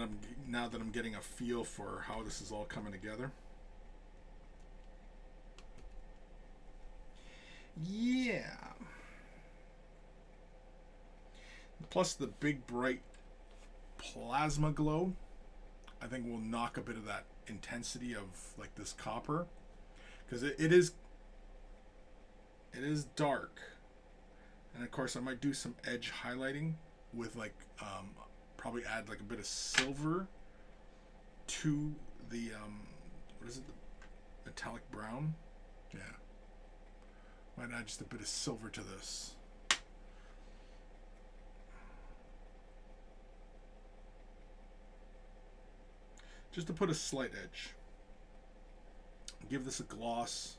that I'm getting a feel for how this is all coming together. Yeah. Plus the big bright plasma glow, I think will knock a bit of that intensity of like this copper, because it is dark, and of course I might do some edge highlighting with like probably add like a bit of silver to the what is it, the metallic brown. Yeah, might add just a bit of silver to this. Just to put a slight edge. Give this a gloss.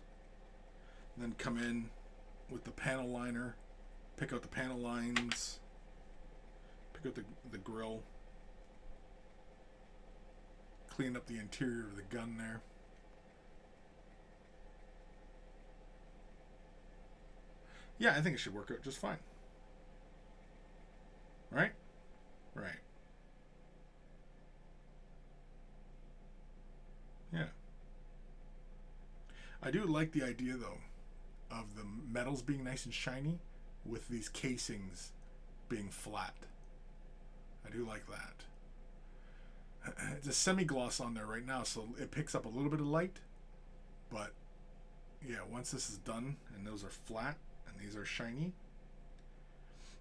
And then come in with the panel liner. Pick out the panel lines. Pick out the grill. Clean up the interior of the gun there. Yeah, I think it should work out just fine. Right? Right. Yeah. I do like the idea, though, of the metals being nice and shiny with these casings being flat. I do like that. It's a semi-gloss on there right now, so it picks up a little bit of light. But, yeah, once this is done and those are flat and these are shiny,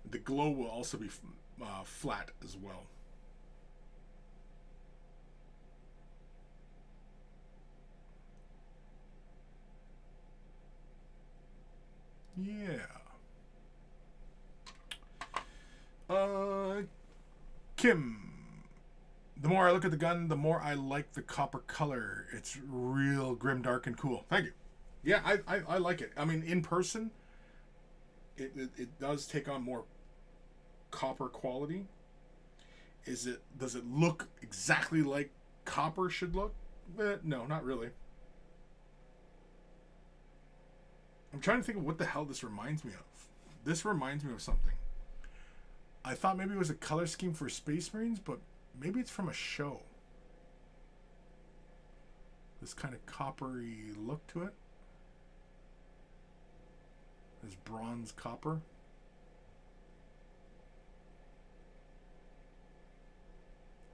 the glow will also be flat as well. Yeah. Kim. The more I look at the gun, the more I like the copper color. It's real grim, dark, and cool. Thank you. Yeah, I like it. I mean, in person, it does take on more copper quality. Does it look exactly like copper should look? No, not really. I'm trying to think of what the hell this reminds me of. This reminds me of something. I thought maybe it was a color scheme for Space Marines, but maybe it's from a show. This kind of coppery look to it. This bronze copper.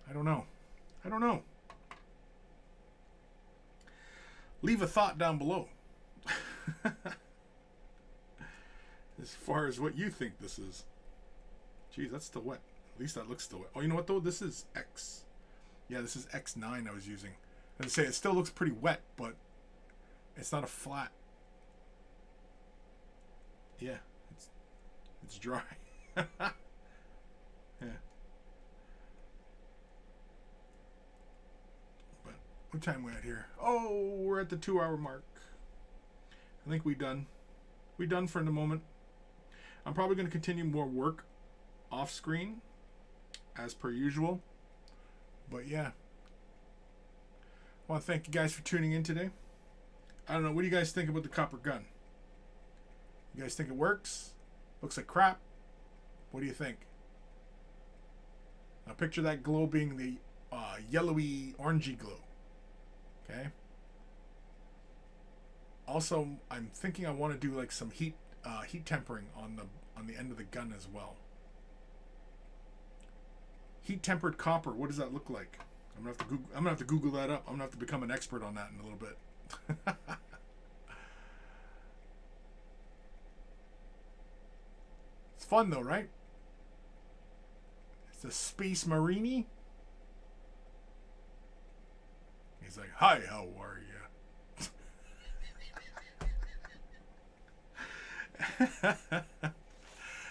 I don't know. I don't know. Leave a thought down below. As far as what you think this is. Geez, that's still wet. At least that looks still wet. Oh, you know what though? This is X. Yeah, this is X9 I was using. And to say it still looks pretty wet, but it's not a flat. Yeah, it's dry. Yeah. But what time are we at here? Oh, we're at the 2-hour mark. I think we done. We done for the moment. I'm probably going to continue more work off screen as per usual. But yeah. I want to thank you guys for tuning in today. I don't know. What do you guys think about the copper gun? You guys think it works? Looks like crap? What do you think? Now picture that glow being the yellowy, orangey glow. Okay? Also, I'm thinking I want to do like some heat tempering on the end of the gun as well. Heat tempered copper. What does that look like? I'm gonna have to Google that up. I'm gonna have to become an expert on that in a little bit. It's fun though, right? It's a Space Marine. He's like, "Hi, how are you?"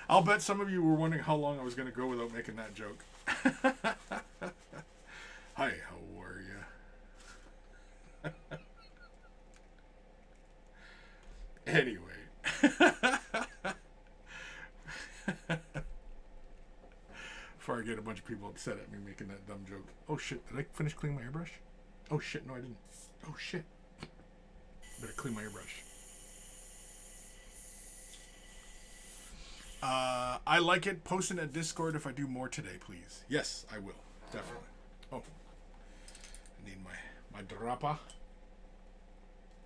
I'll bet some of you were wondering how long I was going to go without making that joke. Hi, how are you? Anyway. Before I get a bunch of people upset at me making that dumb joke. Oh shit, did I finish cleaning my airbrush? Oh shit, no I didn't. Oh shit. Better clean my airbrush. I like it. Post in a Discord if I do more today, please. Yes, I will. Definitely. Oh, I need my dropper.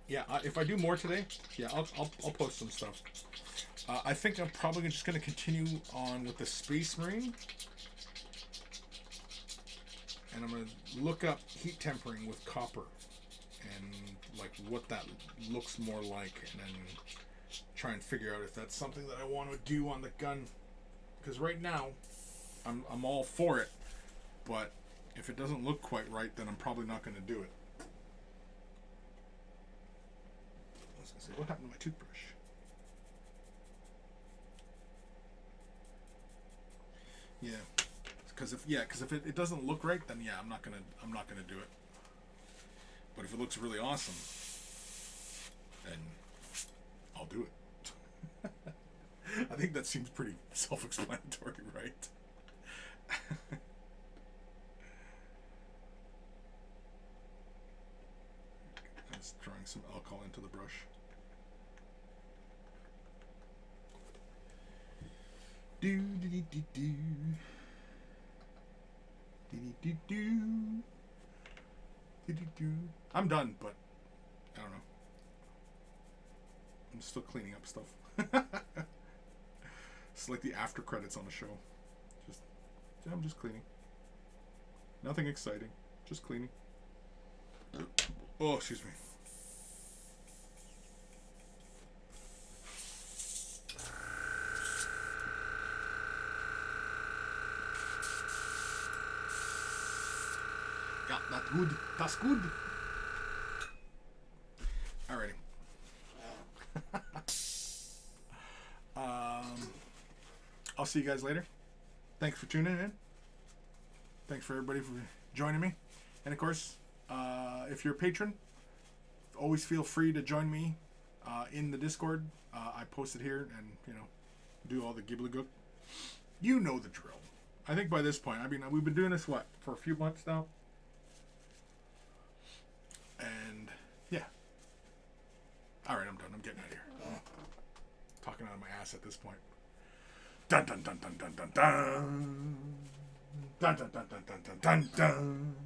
Yeah, if I do more today, yeah, I'll post some stuff. I think I'm probably just going to continue on with the Space Marine. And I'm going to look up heat tempering with copper. And like what that looks more like. And then try and figure out if that's something that I want to do on the gun. Because right now, I'm all for it. But if it doesn't look quite right, then I'm probably not going to do it. I was going to say, what happened to my toothbrush? Yeah, because if it doesn't look right, then yeah, I'm not gonna do it. But if it looks really awesome, then I'll do it. I think that seems pretty self-explanatory, right? I'm just throwing some alcohol into the brush. Do do do do do do do do do do do. I'm done, but I don't know. I'm still cleaning up stuff. It's like the after credits on a show. I'm just cleaning. Nothing exciting. Just cleaning. Oh, excuse me. Yeah, that's good. That's good. Alrighty. I'll see you guys later. Thanks for tuning in. Thanks for everybody for joining me. And of course, if you're a patron, always feel free to join me in the Discord. I post it here and, do all the gibbly-gook. You know the drill. I think by this point, I mean, we've been doing this, for a few months now? And, yeah. Alright, I'm done. I'm getting out of here. Talking out of my ass at this point. Dun dun dun dun dun dun dun. Dun dun dun dun dun dun dun.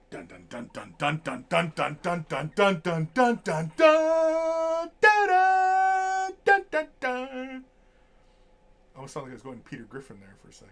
Dun dun dun dun dun dun dun dun dun dun dun dun dun dun dun dun dun dun. I almost sounded like I was going Peter Griffin there for a sec.